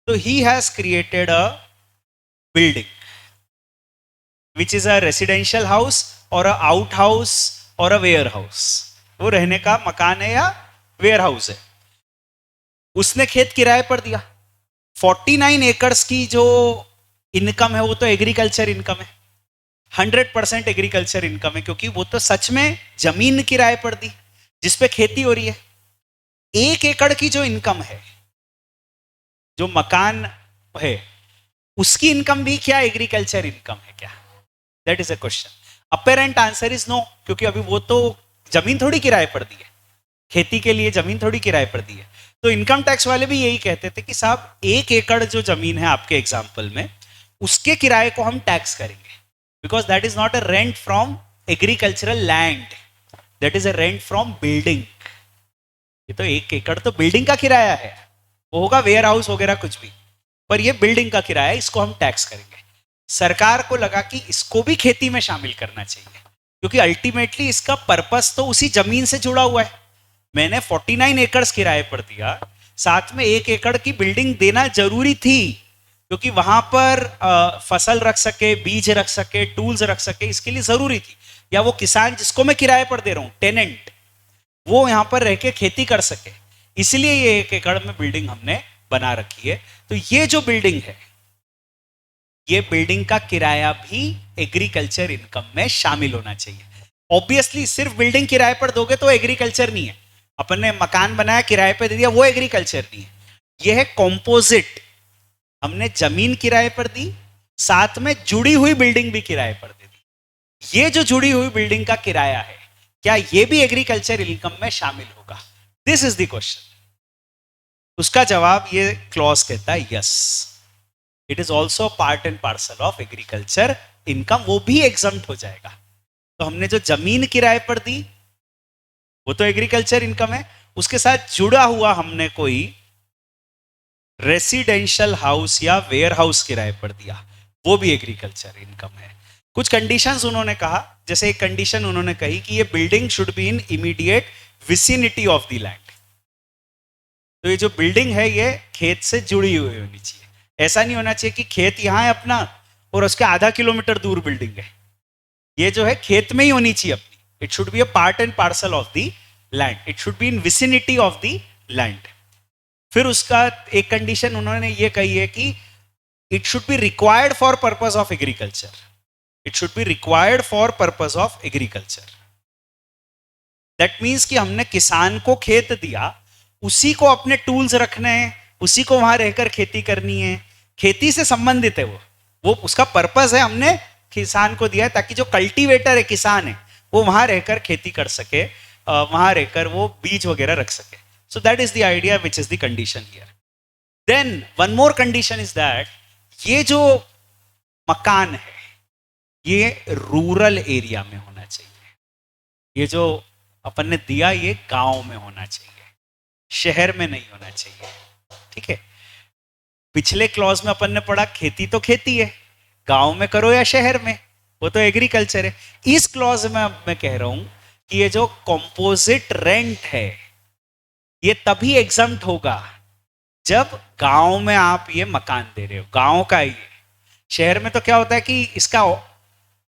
तो he has created a building which is a residential house और अ आउट हाउस और अ वेयर हाउस। वो रहने का मकान है या वेयर हाउस है। उसने खेत किराए पर दिया। 49 एकर्स की जो इनकम है वो तो एग्रीकल्चर इनकम है, 100% एग्रीकल्चर इनकम है, क्योंकि वो तो सच में जमीन किराए पर दी जिसपे खेती हो रही है। 1 एकड़ की जो इनकम है, जो मकान है, उसकी इनकम भी क्या एग्रीकल्चर इनकम है क्या? That is a question. Apparent answer is no, क्योंकि अभी वो तो जमीन थोड़ी किराए पर दी है, खेती के लिए जमीन थोड़ी किराए पर दी है. तो इनकम टैक्स वाले भी यही कहते थे कि साहब 1 एकड़ जो जमीन है आपके एग्जाम्पल में, उसके किराए को हम टैक्स करेंगे, because that is not a rent from agricultural land, that is a rent from building. ये तो 1 एकड़ तो बिल्डिंग का किराया है, वो होगा वेयर हाउस वगैरह कुछ भी, पर ये बिल्डिंग का किराया है, इसको हम टैक्स करेंगे. सरकार को लगा कि इसको भी खेती में शामिल करना चाहिए, क्योंकि अल्टीमेटली इसका पर्पस तो उसी जमीन से जुड़ा हुआ है. मैंने 49 एकड़ किराए पर दिया, साथ में 1 एकड़ की बिल्डिंग देना जरूरी थी, क्योंकि वहां पर फसल रख सके, बीज रख सके, टूल्स रख सके, इसके लिए जरूरी थी. या वो किसान जिसको मैं किराए पर दे रहा हूं, टेनेंट, वो यहां पर रह के खेती कर सके, इसलिए ये 1 एकड़ में बिल्डिंग हमने बना रखी है. तो ये जो बिल्डिंग है, ये बिल्डिंग का किराया भी एग्रीकल्चर इनकम में शामिल होना चाहिए. ऑब्वियसली सिर्फ बिल्डिंग किराए पर दोगे तो एग्रीकल्चर नहीं है. अपन ने मकान बनाया किराए पर दे दिया, वो एग्रीकल्चर नहीं है. यह है कॉम्पोजिट. हमने जमीन किराए पर दी, साथ में जुड़ी हुई बिल्डिंग भी किराए पर दे दी. ये जो जुड़ी हुई बिल्डिंग का किराया है, क्या ये भी एग्रीकल्चर इनकम में शामिल होगा? This is the question. उसका जवाब ये क्लॉज कहता है yes, it is also part and parcel of agriculture income, वो भी एग्जम्प्ट हो जाएगा. तो हमने जो जमीन किराए पर दी वो तो एग्रीकल्चर इनकम है, उसके साथ जुड़ा हुआ हमने कोई रेसिडेंशियल हाउस या वेयर हाउस किराए पर दिया, वो भी एग्रीकल्चर इनकम है. कुछ कंडीशंस उन्होंने कहा, जैसे एक कंडीशन उन्होंने कही कि ये building should be in immediate vicinity of the land. तो ये जो बिल्डिंग है ये खेत से जुड़ी हुई होनी चाहिए. ऐसा नहीं होना चाहिए कि खेत यहां है अपना और उसके आधा किलोमीटर दूर बिल्डिंग है. ये जो है खेत में ही होनी चाहिए अपनी. It should be a part and parcel of the land, it should be in vicinity of the land. फिर उसका एक कंडीशन उन्होंने ये कही है कि it should be required for purpose of agriculture. It should be required for purpose of agriculture. That means कि हमने किसान को खेत दिया, उसी को अपने टूल्स रखने हैं, उसी को वहां रहकर खेती करनी है, खेती से संबंधित है वो उसका पर्पस है. हमने किसान को दिया है ताकि जो कल्टीवेटर है, किसान है, वो वहां रहकर खेती कर सके, वहां रहकर वो बीज वगैरह रख सके. So that is the idea, which is the condition here. Then one more condition is that ये जो मकान है ये रूरल एरिया में होना चाहिए. ये जो अपन ने दिया ये गांव में होना चाहिए, शहर में नहीं होना चाहिए. ठीक है. पिछले क्लॉज में अपन ने पढ़ा खेती तो खेती है, गांव में करो या शहर में, वो तो एग्रीकल्चर है. इस क्लॉज में अब मैं कह रहा हूं कि ये जो कंपोजिट रेंट है ये तभी एग्जम्प्ट होगा जब गांव में आप ये मकान दे रहे हो, गांव का ही. शहर में तो क्या होता है कि इसका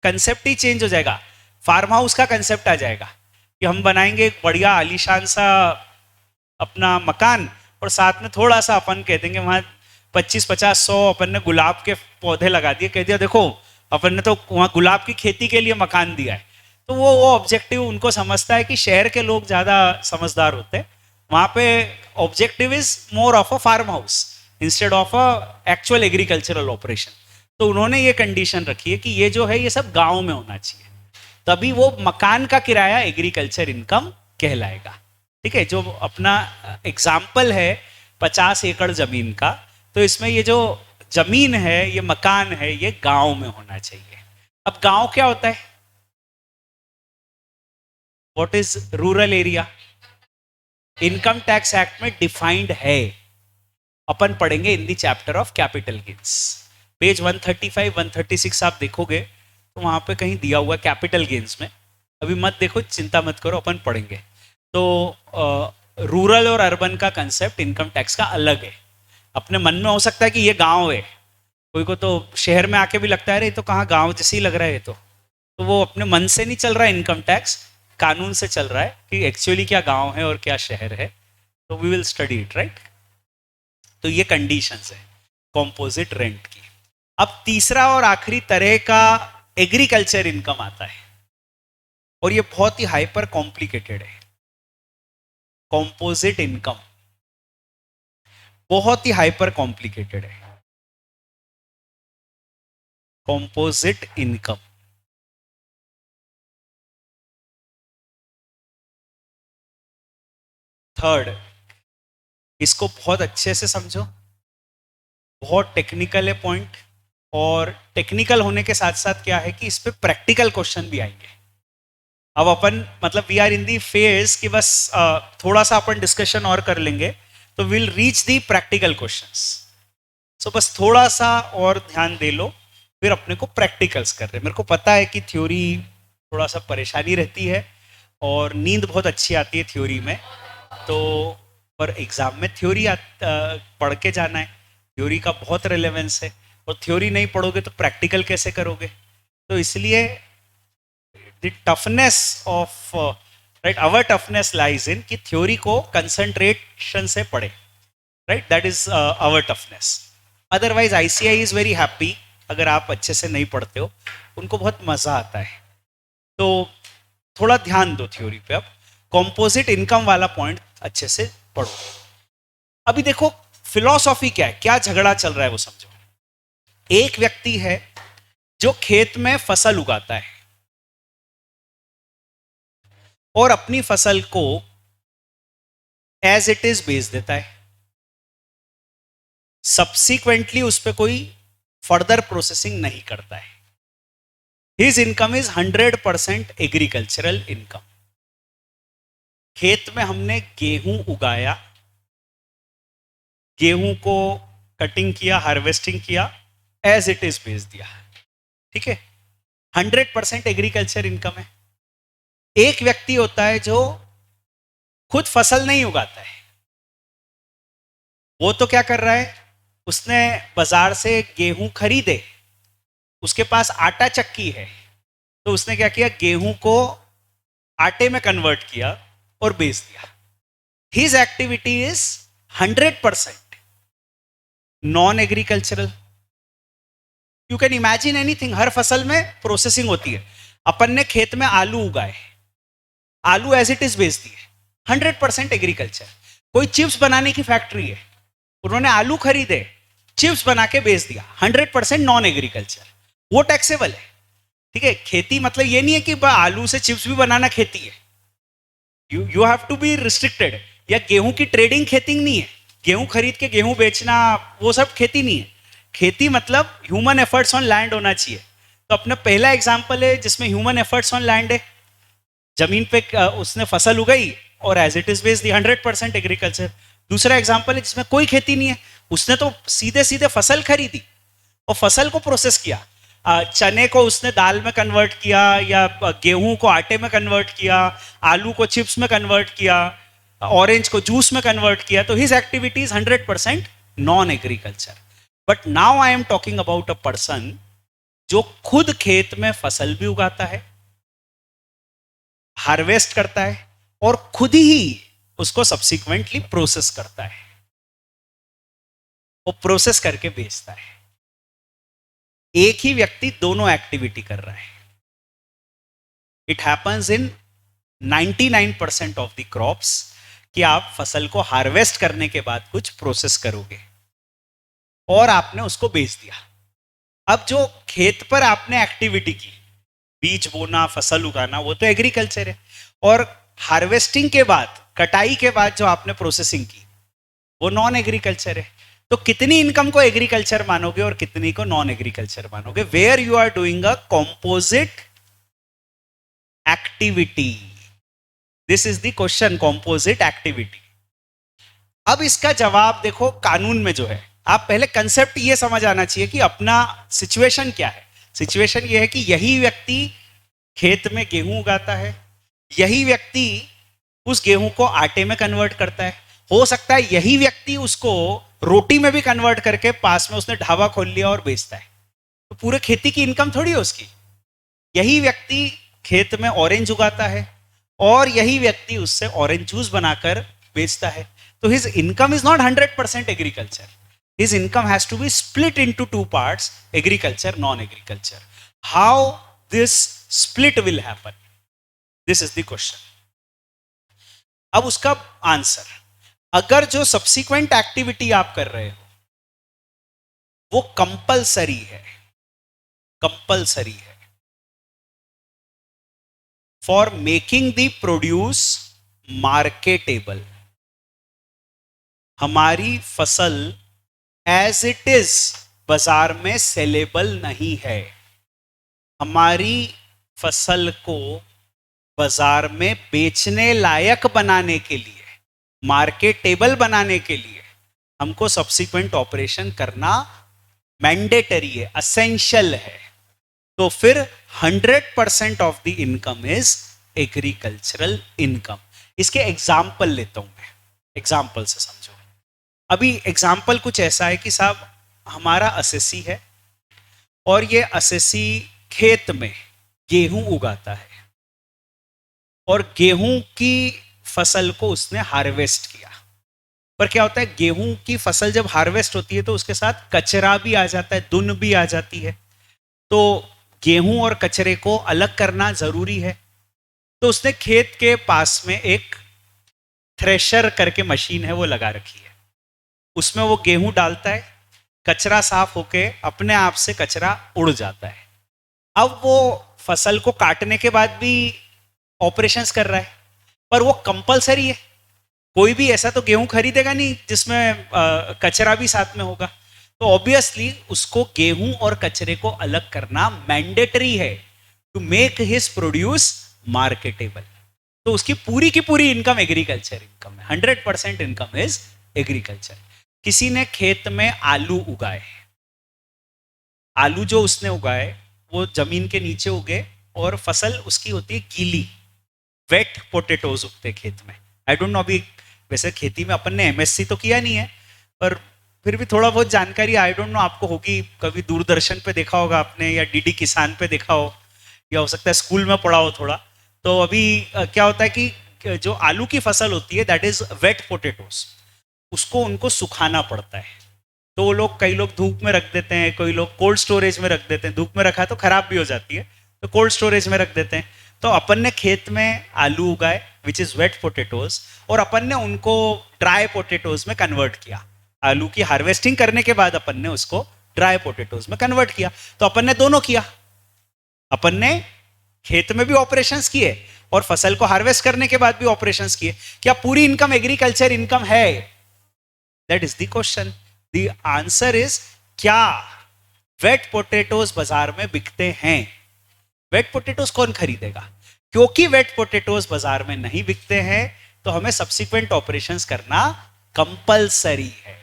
कंसेप्ट ही चेंज हो जाएगा. फार्म हाउस का कंसेप्ट आ जाएगा कि हम बनाएंगे एक बढ़िया आलीशान सा अपना मकान और साथ में थोड़ा सा अपन कह देंगे वहां 25-50-100 अपन ने गुलाब के पौधे लगा दिए, कह दिया देखो अपन ने तो वहां गुलाब की खेती के लिए मकान दिया है. तो वो ऑब्जेक्टिव उनको समझता है कि शहर के लोग ज्यादा समझदार होते हैं. वहां पे objective is more of a farm house instead of a actual agricultural operation. तो उन्होंने ये कंडीशन रखी है कि ये जो है ये सब गांव में होना चाहिए, तभी वो मकान का किराया एग्रीकल्चर इनकम कहलाएगा. ठीक है. जो अपना एग्जाम्पल है 50 एकड़ जमीन का, तो इसमें ये जो जमीन है, ये मकान है, ये गांव में होना चाहिए. अब गांव क्या होता है? What is rural area? Income tax act में डिफाइंड है. अपन पढ़ेंगे in the chapter of capital gains. Page 135 136 आप देखोगे तो वहां पे कहीं दिया हुआ कैपिटल गेन्स में. अभी मत देखो, चिंता मत करो, अपन पढ़ेंगे. तो रूरल और अर्बन का कंसेप्ट इनकम टैक्स का अलग है. अपने मन में हो सकता है कि ये गांव है, कोई को तो शहर में आके भी लगता है ये तो कहाँ गांव जैसे ही लग रहा है. तो वो अपने मन से नहीं चल रहा है, इनकम टैक्स कानून से चल रहा है कि एक्चुअली क्या गांव है और क्या शहर है. तो we will study it, right. तो ये कंडीशंस है कॉम्पोजिट रेंट की. अब तीसरा और आखिरी तरह का एग्रीकल्चर इनकम आता है और ये बहुत ही हाइपर कॉम्प्लिकेटेड है. कॉम्पोजिट इनकम बहुत ही हाइपर कॉम्प्लिकेटेड है. Composite income. थर्ड, इसको बहुत अच्छे से समझो. बहुत टेक्निकल है पॉइंट. और टेक्निकल होने के साथ साथ क्या है कि इस पे प्रैक्टिकल क्वेश्चन भी आएंगे. अब अपन मतलब we are in the phase कि बस थोड़ा सा अपन डिस्कशन और कर लेंगे तो will reach the practical questions. So बस थोड़ा सा और ध्यान दे लो, फिर अपने को प्रैक्टिकल्स कर रहे हैं. मेरे को पता है कि थ्योरी थोड़ा सा परेशानी रहती है और नींद बहुत अच्छी आती है थ्योरी में, तो पर एग्जाम में थ्योरी पढ़ के जाना है. थ्योरी का बहुत रिलेवेंस है और थ्योरी नहीं पढ़ोगे तो प्रैक्टिकल कैसे करोगे. तो इसलिए the toughness of right, our toughness lies in कि थ्योरी को कंसंट्रेशन से पढ़े. Right, that is our toughness. Otherwise ICI is very happy अगर आप अच्छे से नहीं पढ़ते हो, उनको बहुत मजा आता है. तो थोड़ा ध्यान दो थ्योरी पे. अब कॉम्पोजिट इनकम वाला पॉइंट अच्छे से पढ़ो. अभी देखो फिलॉसफी क्या है, क्या झगड़ा चल रहा है वो समझो. एक व्यक्ति है जो खेत में फसल उगाता है और अपनी फसल को एज इट इज बेच देता है. सब्सिक्वेंटली उस पर कोई फर्दर प्रोसेसिंग नहीं करता है. His income is 100% agricultural income. खेत में हमने गेहूं उगाया, गेहूं को कटिंग किया, हार्वेस्टिंग किया, एज इट इज बेच दिया. ठीक है, 100% एग्रीकल्चर इनकम है. एक व्यक्ति होता है जो खुद फसल नहीं उगाता है. वो तो क्या कर रहा है, उसने बाजार से गेहूं खरीदे, उसके पास आटा चक्की है, तो उसने क्या किया, गेहूं को आटे में कन्वर्ट किया और बेच दिया. His activity is 100% non agricultural. You can imagine anything, हर फसल में प्रोसेसिंग होती है. अपन ने खेत में आलू उगाए, आलू एज इट इज बेच दिए, 100% एग्रीकल्चर. कोई चिप्स बनाने की फैक्ट्री है, उन्होंने आलू खरीदे, चिप्स बना के बेच दिया, 100% नॉन एग्रीकल्चर. वो टैक्सेबल है. ठीक है, खेती मतलब ये नहीं है कि आलू से चिप्स भी बनाना खेती है. You have to be restricted. या गेहूं की ट्रेडिंग खेती नहीं है, गेहूं खरीद के गेहूं बेचना वो सब खेती नहीं है. खेती मतलब ह्यूमन एफर्ट्स ऑन लैंड होना चाहिए. तो अपना पहला एग्जांपल है जिसमें ह्यूमन एफर्ट्स ऑन लैंड है. जमीन पे उसने फसल उगाई और as it is based 100% agriculture. दूसरा एग्जांपल है जिसमें कोई खेती नहीं है, उसने तो सीधे सीधे फसल खरीदी और फसल को प्रोसेस किया. चने को उसने दाल में कन्वर्ट किया, या गेहूं को आटे में कन्वर्ट किया, आलू को चिप्स में कन्वर्ट किया, ऑरेंज को जूस में कन्वर्ट किया. तो his activity is 100% non agriculture. But now I am talking about a person जो खुद खेत में फसल भी उगाता है, हार्वेस्ट करता है और खुद ही उसको सब्सिक्वेंटली प्रोसेस करता है, वो प्रोसेस करके बेचता है. एक ही व्यक्ति दोनों एक्टिविटी कर रहा है. It happens in 99% of the crops कि आप फसल को हार्वेस्ट करने के बाद कुछ प्रोसेस करोगे और आपने उसको बेच दिया. अब जो खेत पर आपने एक्टिविटी की, बीज बोना, फसल उगाना, वो तो एग्रीकल्चर है. और हार्वेस्टिंग के बाद, कटाई के बाद जो आपने प्रोसेसिंग की, वो नॉन एग्रीकल्चर है. तो कितनी इनकम को एग्रीकल्चर मानोगे और कितनी को नॉन एग्रीकल्चर मानोगे? Where you are doing a composite activity. This is the question, composite activity. अब इसका जवाब देखो कानून में जो है. आप पहले कंसेप्ट ये समझ आना चाहिए कि अपना सिचुएशन क्या है. सिचुएशन ये है कि यही व्यक्ति खेत में गेहूं उगाता है, यही व्यक्ति उस गेहूं को आटे में कन्वर्ट करता है. हो सकता है यही व्यक्ति उसको रोटी में भी कन्वर्ट करके पास में उसने ढाबा खोल लिया और बेचता है. तो पूरे खेती की इनकम थोड़ी है उसकी. यही व्यक्ति खेत में ऑरेंज उगाता है और यही व्यक्ति उससे ऑरेंज जूस बनाकर बेचता है. तो his income is not 100% agriculture. His income has to be split into two parts, agriculture, non agriculture. How this split will happen, this is the question. अब उसका आंसर, अगर जो सब्सिक्वेंट एक्टिविटी आप कर रहे हो वो कंपलसरी है, कंपलसरी है for making the produce marketable, हमारी फसल एज इट इज बाजार में सेलेबल नहीं है, हमारी फसल को बाजार में बेचने लायक बनाने के लिए, मार्केटेबल बनाने के लिए हमको सब्सिक्वेंट ऑपरेशन करना मैंडेटरी है, असेंशियल है। तो फिर 100% of the income is agricultural income. इसके एग्जाम्पल लेता हूं मैं, एग्जाम्पल से समझो। अभी एग्जाम्पल कुछ ऐसा है कि साहब हमारा असेसी है और ये असेसी खेत में गेहूं उगाता है और गेहूं की फसल को उसने हार्वेस्ट किया। पर क्या होता है, गेहूं की फसल जब हार्वेस्ट होती है तो उसके साथ कचरा भी आ जाता है, धुन भी आ जाती है। तो गेहूं और कचरे को अलग करना जरूरी है। तो उसने खेत के पास में एक थ्रेशर करके मशीन है वो लगा रखी है, उसमें वो गेहूं डालता है, कचरा साफ होके अपने आप से कचरा उड़ जाता है। अब वो फसल को काटने के बाद भी ऑपरेशंस कर रहा है, पर वो कंपलसरी है। कोई भी ऐसा तो गेहूं खरीदेगा नहीं जिसमें कचरा भी साथ में होगा। तो ऑब्वियसली उसको गेहूं और कचरे को अलग करना मैंडेटरी है to make his produce marketable. तो उसकी पूरी की पूरी इनकम एग्रीकल्चर इनकम है, 100% इनकम इज एग्रीकल्चर। किसी ने खेत में आलू उगाए, आलू जो उसने उगाए वो जमीन के नीचे उगे और फसल उसकी होती है गीली, वेट पोटेटोज उगते खेत में। आई डोंट नो, अभी वैसे खेती में अपन ने एमएससी तो किया नहीं है, पर फिर भी थोड़ा बहुत जानकारी आई डोंट नो आपको होगी। कभी दूरदर्शन पे देखा होगा आपने, या डीडी किसान पे देखा हो, या हो सकता है स्कूल में पढ़ा हो थोड़ा। तो अभी क्या होता है कि जो आलू की फसल होती है दैट इज वेट पोटेटोज, उसको उनको सुखाना पड़ता है। तो वो लोग, कई लोग धूप में रख देते हैं, कोई लोग कोल्ड स्टोरेज में रख देते हैं। धूप में रखा तो खराब भी हो जाती है, तो कोल्ड स्टोरेज में रख देते हैं। तो अपन ने खेत में आलू उगाए विच इज वेट पोटेटोज, और अपन ने उनको ड्राई पोटेटोज में कन्वर्ट किया। आलू की हार्वेस्टिंग करने के बाद अपन ने उसको ड्राई पोटेटोज में कन्वर्ट किया। तो अपन ने दोनों किया, अपन ने खेत में भी ऑपरेशंस किए और फसल को हार्वेस्ट करने के बाद भी ऑपरेशंस किए। क्या पूरी इनकम एग्रीकल्चर इनकम है? That is the question. The answer is, क्या वेट पोटेटोज बाजार में बिकते हैं? वेट पोटेटोज कौन खरीदेगा? क्योंकि वेट पोटेटोज बाजार में नहीं बिकते हैं तो हमें सब्सिक्वेंट ऑपरेशंस करना कंपलसरी है।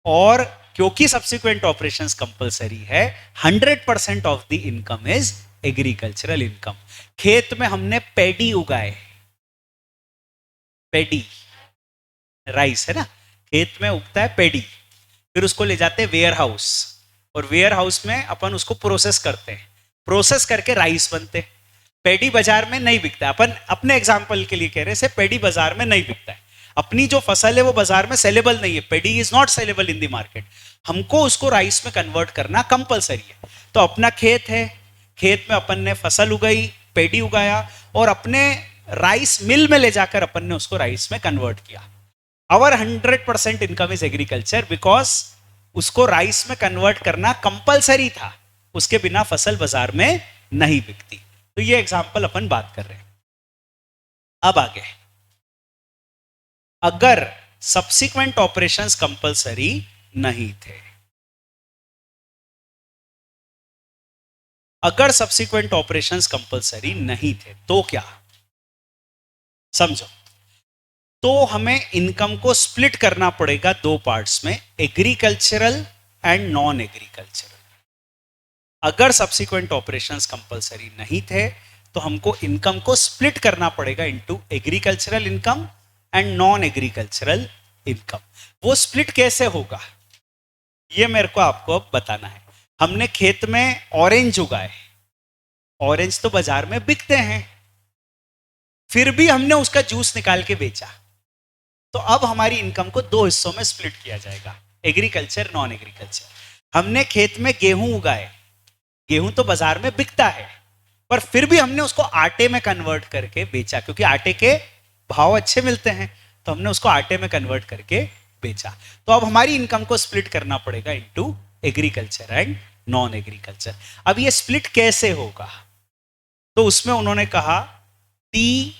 और क्योंकि सब्सिक्वेंट ऑपरेशंस कंपलसरी है, 100% of the income is agricultural income. खेत में हमने पैडी उगाए, पैडी राइस है ना, खेत में उगता है पैडी, फिर उसको ले जाते हैं वेयर हाउस, और वेयर हाउस में अपन उसको प्रोसेस करते हैं, प्रोसेस करके राइस बनते हैं। पैडी बाजार में नहीं बिकता है। अपन अपने एग्जाम्पल के लिए कह रहे हैं, पैडी बाजार में नहीं बिकता है। अपनी जो फसल है वो बाजार में सेलेबल नहीं है, paddy is not saleable in the market. हमको उसको राइस में कन्वर्ट करना कंपलसरी है। तो अपना खेत है, खेत में अपन ने फसल उगाई, पैडी उगाया, और अपने राइस मिल में ले जाकर अपन ने उसको राइस में कन्वर्ट किया। Our 100% income is agriculture because उसको राइस में कन्वर्ट करना कंपलसरी था, उसके बिना फसल बाजार में नहीं बिकती। तो ये एग्जाम्पल अपन बात कर रहे हैं। अब आगे, अगर सब्सिक्वेंट ऑपरेशंस कंपलसरी नहीं थे, अगर सब्सिक्वेंट ऑपरेशंस कंपलसरी नहीं थे तो क्या? समझो, तो हमें इनकम को स्प्लिट करना पड़ेगा दो पार्ट्स में, एग्रीकल्चरल एंड नॉन एग्रीकल्चरल। अगर सब्सिक्वेंट ऑपरेशंस कंपलसरी नहीं थे तो हमको इनकम को स्प्लिट करना पड़ेगा into agricultural income and non agricultural income. वो स्प्लिट कैसे होगा ये मेरे को आपको अब बताना है। हमने खेत में ऑरेंज उगाए, ऑरेंज तो बाजार में बिकते हैं, फिर भी हमने उसका जूस निकाल के बेचा, तो अब हमारी इनकम को दो हिस्सों में स्प्लिट किया जाएगा, एग्रीकल्चर नॉन एग्रीकल्चर। हमने खेत में गेहूं उगाए, गेहूं तो बाजार में बिकता है, पर फिर भी हमने उसको आटे में कन्वर्ट करके बेचा, क्योंकि आटे के भाव अच्छे मिलते हैं, तो हमने उसको आटे में कन्वर्ट करके बेचा। तो अब हमारी इनकम को स्प्लिट करना पड़ेगा into agriculture and non agriculture. अब ये स्प्लिट कैसे होगा? तो उसमें उन्होंने कहा टी,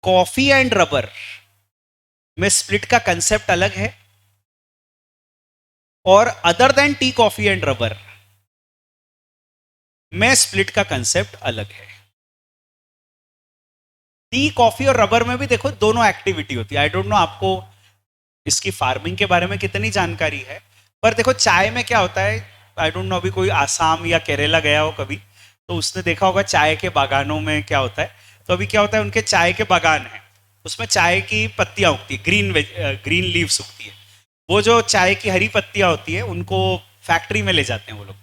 कॉफी एंड रबर में स्प्लिट का कंसेप्ट अलग है, और other than T, coffee and rubber में स्प्लिट का कंसेप्ट अलग है। टी, कॉफी और रबर में भी देखो दोनों एक्टिविटी होती है। आई डोंट नो आपको इसकी फार्मिंग के बारे में कितनी जानकारी है, पर देखो चाय में क्या होता है, आई डोंट नो अभी कोई आसाम या केरला गया हो कभी, तो उसने देखा होगा चाय के बागानों में क्या होता है। तो अभी क्या होता है, उनके चाय के बागान है, उसमें चाय की पत्तियां उगती है, ग्रीन लीव्स उगती है। वो जो चाय की हरी पत्तियां होती है उनको फैक्ट्री में ले जाते हैं वो लोग।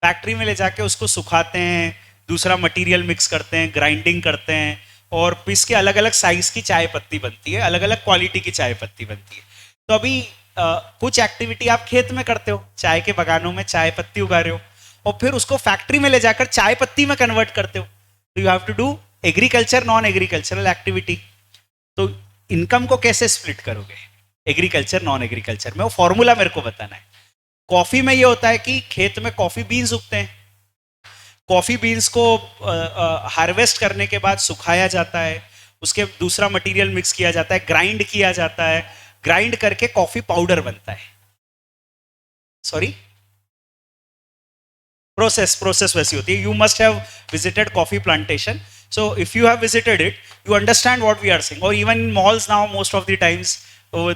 फैक्ट्री में ले जाके उसको सुखाते हैं, दूसरा मटेरियल मिक्स करते हैं, ग्राइंडिंग करते हैं, और पीस के अलग अलग साइज की चाय पत्ती बनती है, अलग अलग क्वालिटी की चाय पत्ती बनती है। तो अभी कुछ एक्टिविटी आप खेत में करते हो, चाय के बागानों में चाय पत्ती उगा रहे हो, और फिर उसको फैक्ट्री में ले जाकर चाय पत्ती में कन्वर्ट करते हो। तो you have to do agriculture non agricultural activity. तो इनकम को कैसे स्प्लिट करोगे एग्रीकल्चर नॉन एग्रीकल्चर में, वो फॉर्मूला मेरे को बताना है। कॉफी में ये होता है कि खेत में कॉफी बीन्स उगते हैं, कॉफी बीन्स को हार्वेस्ट करने के बाद सुखाया जाता है, उसके दूसरा मटेरियल मिक्स किया जाता है, ग्राइंड किया जाता है, ग्राइंड करके कॉफी पाउडर बनता है। सॉरी, प्रोसेस वैसी होती है। You must have visited coffee plantation, so if you have visited it you understand what we are saying. Or even in malls now most of the times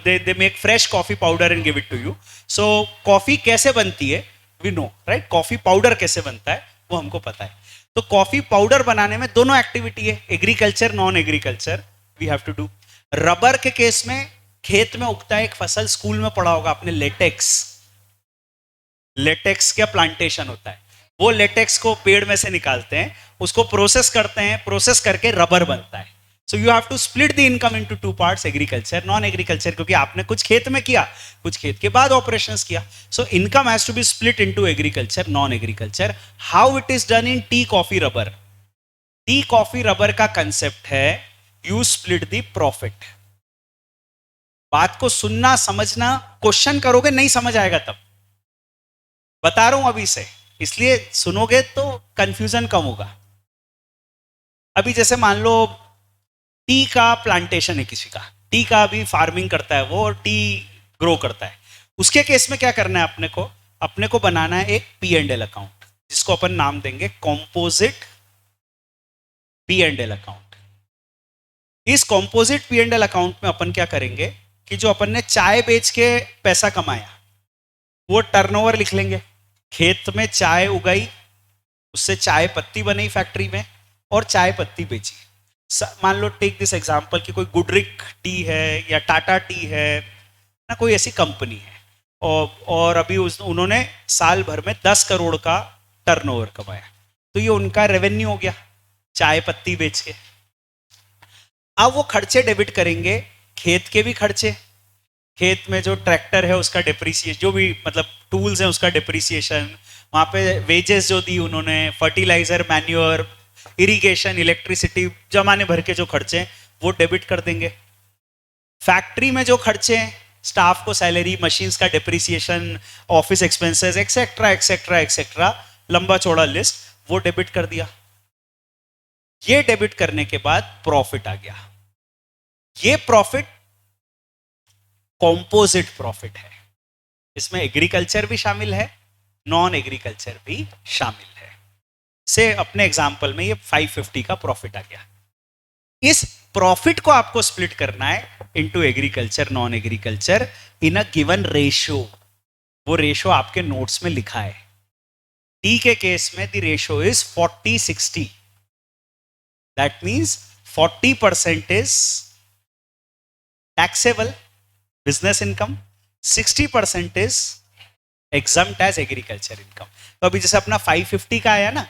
they make fresh coffee powder and give it to you. So coffee कैसे बनती है we know, right? Coffee powder कैसे बनता है वो हमको पता है। तो कॉफी पाउडर बनाने में दोनों एक्टिविटी है, agriculture non agriculture we have to do. Rubber के केस में खेत में उगता है एक फसल, स्कूल में पढ़ा होगा आपने, लेटेक्स का प्लांटेशन होता है। वो लेटेक्स को पेड़ में से निकालते हैं, उसको प्रोसेस करते हैं, प्रोसेस करके रबर बनता है। So you have to split the income into two parts, agriculture non agriculture, क्योंकि आपने कुछ खेत में किया, कुछ खेत के बाद ऑपरेशंस किया। So income has to be split into agriculture non agriculture. How it is done in tea, coffee, rubber? Tea, coffee, rubber का कंसेप्ट है यू स्प्लिट द प्रॉफिट। बात को सुनना, समझना, क्वेश्चन करोगे नहीं समझ आएगा तब, बता रहा हूं अभी से, इसलिए सुनोगे तो कंफ्यूजन कम होगा। अभी जैसे मान लो टी का प्लांटेशन है किसी का, टी का अभी फार्मिंग करता है वो, और टी ग्रो करता है, उसके केस में क्या करना है अपने को बनाना है एक P&L अकाउंट, जिसको अपन नाम देंगे कॉम्पोजिट P&L अकाउंट। इस कॉम्पोजिट P&L अकाउंट में अपन क्या करेंगे कि जो अपन ने चाय बेच के पैसा कमाया वो टर्नओवर लिख लेंगे। खेत में चाय उगाई, उससे चाय पत्ती बनी फैक्ट्री में, और चाय पत्ती बेची। मान लो टेक दिस एग्जांपल कि कोई गुडरिक टी है या टाटा टी है ना, कोई ऐसी कंपनी है, और अभी उन्होंने साल भर में 10 करोड़ का टर्नओवर कमाया, तो ये उनका रेवेन्यू हो गया चाय पत्ती बेच के। अब वो खर्चे डेबिट करेंगे, खेत के भी खर्चे, खेत में जो ट्रैक्टर है उसका डिप्रिसिएशन, जो भी मतलब टूल्स हैं उसका डिप्रिसिएशन, वहाँ पे वेजेस जो दी उन्होंने, फर्टिलाइजर, मैन्योर, इरिगेशन, इलेक्ट्रिसिटी, जमाने भर के जो खर्चे हैं वो डेबिट कर देंगे। फैक्ट्री में जो खर्चे हैं, स्टाफ को सैलरी, मशीन्स का depreciation, office expenses, etcetera etcetera etcetera, लंबा चौड़ा लिस्ट, वो डेबिट कर दिया। ये डेबिट करने के बाद प्रॉफिट आ गया। ये प्रॉफिट कॉम्पोजिट प्रॉफिट है, इसमें एग्रीकल्चर भी शामिल है, नॉन एग्रीकल्चर भी शामिल है। से अपने एग्जांपल में ये 550 का प्रॉफिट आ गया। इस प्रॉफिट को आपको स्प्लिट करना है into agriculture non agriculture in a given ratio. वो रेशियो आपके नोट्स में लिखा है। टी के केस में the ratio is 40-60, that means 40% is taxable business income, 60% is exempt as agriculture income. तो अभी जैसे अपना 550 का आया ना,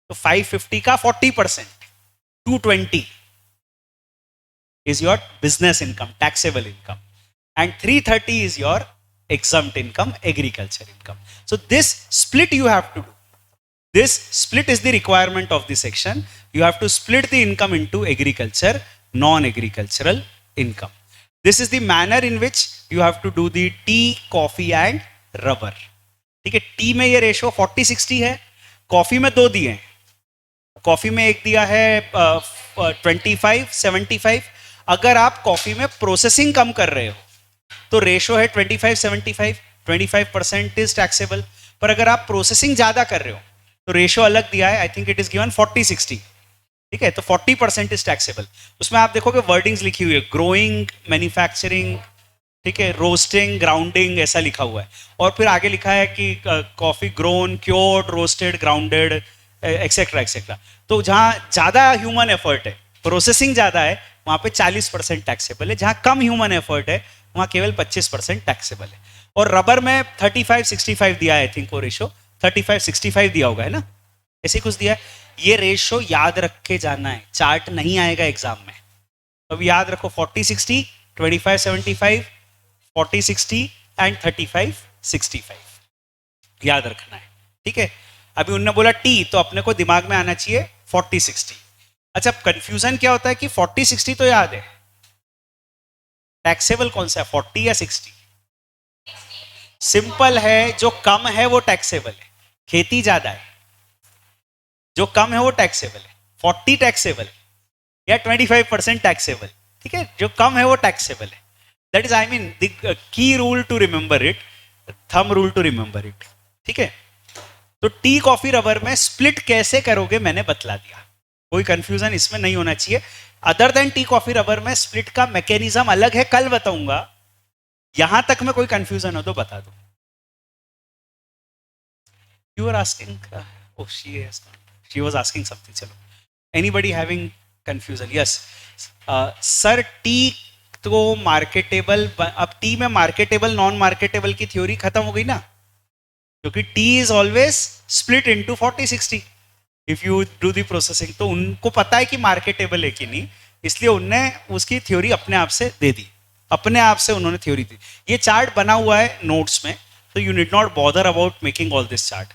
तो 550 का 40% 220 is your business income, taxable income, and 330 is your exempt income, agriculture income. So this split you have to do. This split is the requirement of the section. you have to split the income into agriculture, non-agricultural income. This is the manner in which you have to do the tea, coffee and rubber. ठीक है, टी में ये रेशो 40-60 है, कॉफी में दो दिए हैं, कॉफी में एक दिया है 25-75. अगर आप कॉफी में प्रोसेसिंग कम कर रहे हो तो रेशो है 25-75, 25% इज टैक्सेबल. पर अगर आप प्रोसेसिंग ज्यादा कर रहे हो तो रेशो अलग दिया है, I think it is given 40-60. ठीक है, तो 40% इज टैक्सेबल. उसमें आप देखोगे वर्डिंग्स लिखी हुई है, ग्रोइंग, मैन्युफैक्चरिंग, ठीक है, रोस्टिंग, ग्राउंडिंग, ऐसा लिखा हुआ है. और फिर आगे लिखा है कि coffee grown, cured, roasted, grounded, etcetera etcetera. तो जहां ज्यादा ह्यूमन एफर्ट है, प्रोसेसिंग ज्यादा है, वहां पे 40% टैक्सेबल है. जहां कम ह्यूमन एफर्ट है वहां केवल 25% टैक्सेबल है. और रबर में 35-65 दिया है, आई थिंक वो रेशो 35-65 दिया होगा, है ना, ऐसे कुछ दिया है. ये रेशो याद रख के जाना है, चार्ट नहीं आएगा एग्जाम में. तो अब याद रखो 40-60, 25-75, 40-60 एंड 35-65 याद रखना है. ठीक है, अभी उन्होंने बोला टी, तो अपने को दिमाग में आना चाहिए 40-60. अच्छा, कंफ्यूजन क्या होता है कि 40-60 तो याद है, टैक्सेबल कौन सा है, 40 या 60? सिंपल है, जो कम है वो टैक्सेबल है. खेती ज्यादा है, जो कम है वो टैक्सेबल है. 40 टैक्सेबल है या 25% टैक्सेबल. ठीक है, जो कम है वो टैक्सेबल है. That is, I mean, the key rule to remember it, thumb rule to remember it. ठीक है, तो टी, कॉफी, रबर में स्प्लिट कैसे करोगे मैंने बतला दिया, कोई कंफ्यूजन इसमें नहीं होना चाहिए. Other than T, coffee, rubber में स्प्लिट का मैकेनिज्म अलग है, कल बताऊंगा. यहां तक में कोई कंफ्यूजन हो तो बता दो. You are asking, oh she was asking something. चलो, anybody having confusion? Yes sir, tea तो मार्केटेबल, अब टी में मार्केटेबल नॉन मार्केटेबल की थ्योरी खत्म हो गई ना, क्योंकि tea is always split into 40-60 if you do the processing. तो उनको पता है कि मार्केटेबल है कि नहीं, इसलिए उनने उसकी थ्योरी अपने आप से दे दी, अपने आप से उन्होंने थ्योरी दी. ये चार्ट बना हुआ है नोट्स में, तो you need not bother about making all this chart.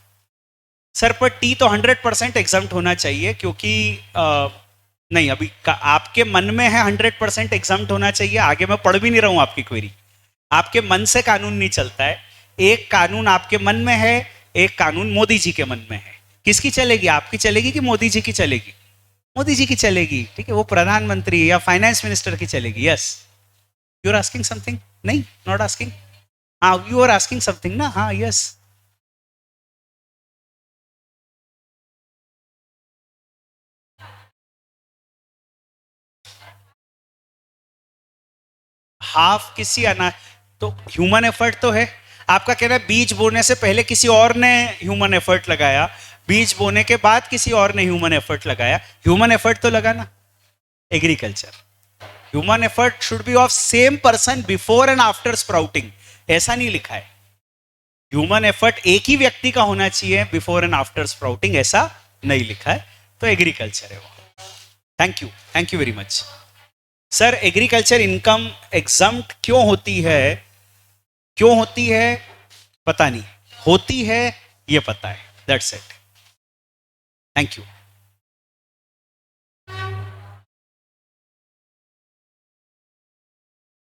Sir, पर टी तो 100% एग्जम्प्ट होना चाहिए, क्योंकि नहीं, अभी आपके मन में है 100% एग्जम्प्ट होना चाहिए. आगे मैं पढ़ भी नहीं रहा हूं आपकी क्वेरी. आपके मन से कानून नहीं चलता है. एक कानून आपके मन में है, एक कानून मोदी जी के मन में है. किसकी चलेगी, आपकी चलेगी कि मोदी जी की चलेगी? मोदी जी की चलेगी. ठीक है, वो प्रधानमंत्री या फाइनेंस मिनिस्टर की चलेगी. Yes, you are asking something? नहीं, नॉट आस्किंग. हाँ, यू आर आस्किंग समथिंग ना. हाँ, यस. हाफ किसी अनाज, तो ह्यूमन एफर्ट तो है. आपका कहना है बीज बोने से पहले किसी और ने ह्यूमन एफर्ट लगाया, बीज बोने के बाद किसी और ने ह्यूमन एफर्ट लगाया. ह्यूमन एफर्ट तो लगाना. Agriculture, human effort should be of same person before and after sprouting, ऐसा नहीं लिखा है. ह्यूमन एफर्ट एक ही व्यक्ति का होना चाहिए बिफोर एंड आफ्टर स्प्राउटिंग, ऐसा नहीं लिखा है. तो एग्रीकल्चर है वो. Thank you very much. Sir, agriculture income exempt क्यों होती है? क्यों होती है पता नहीं, होती है ये पता है. That's it. Thank you.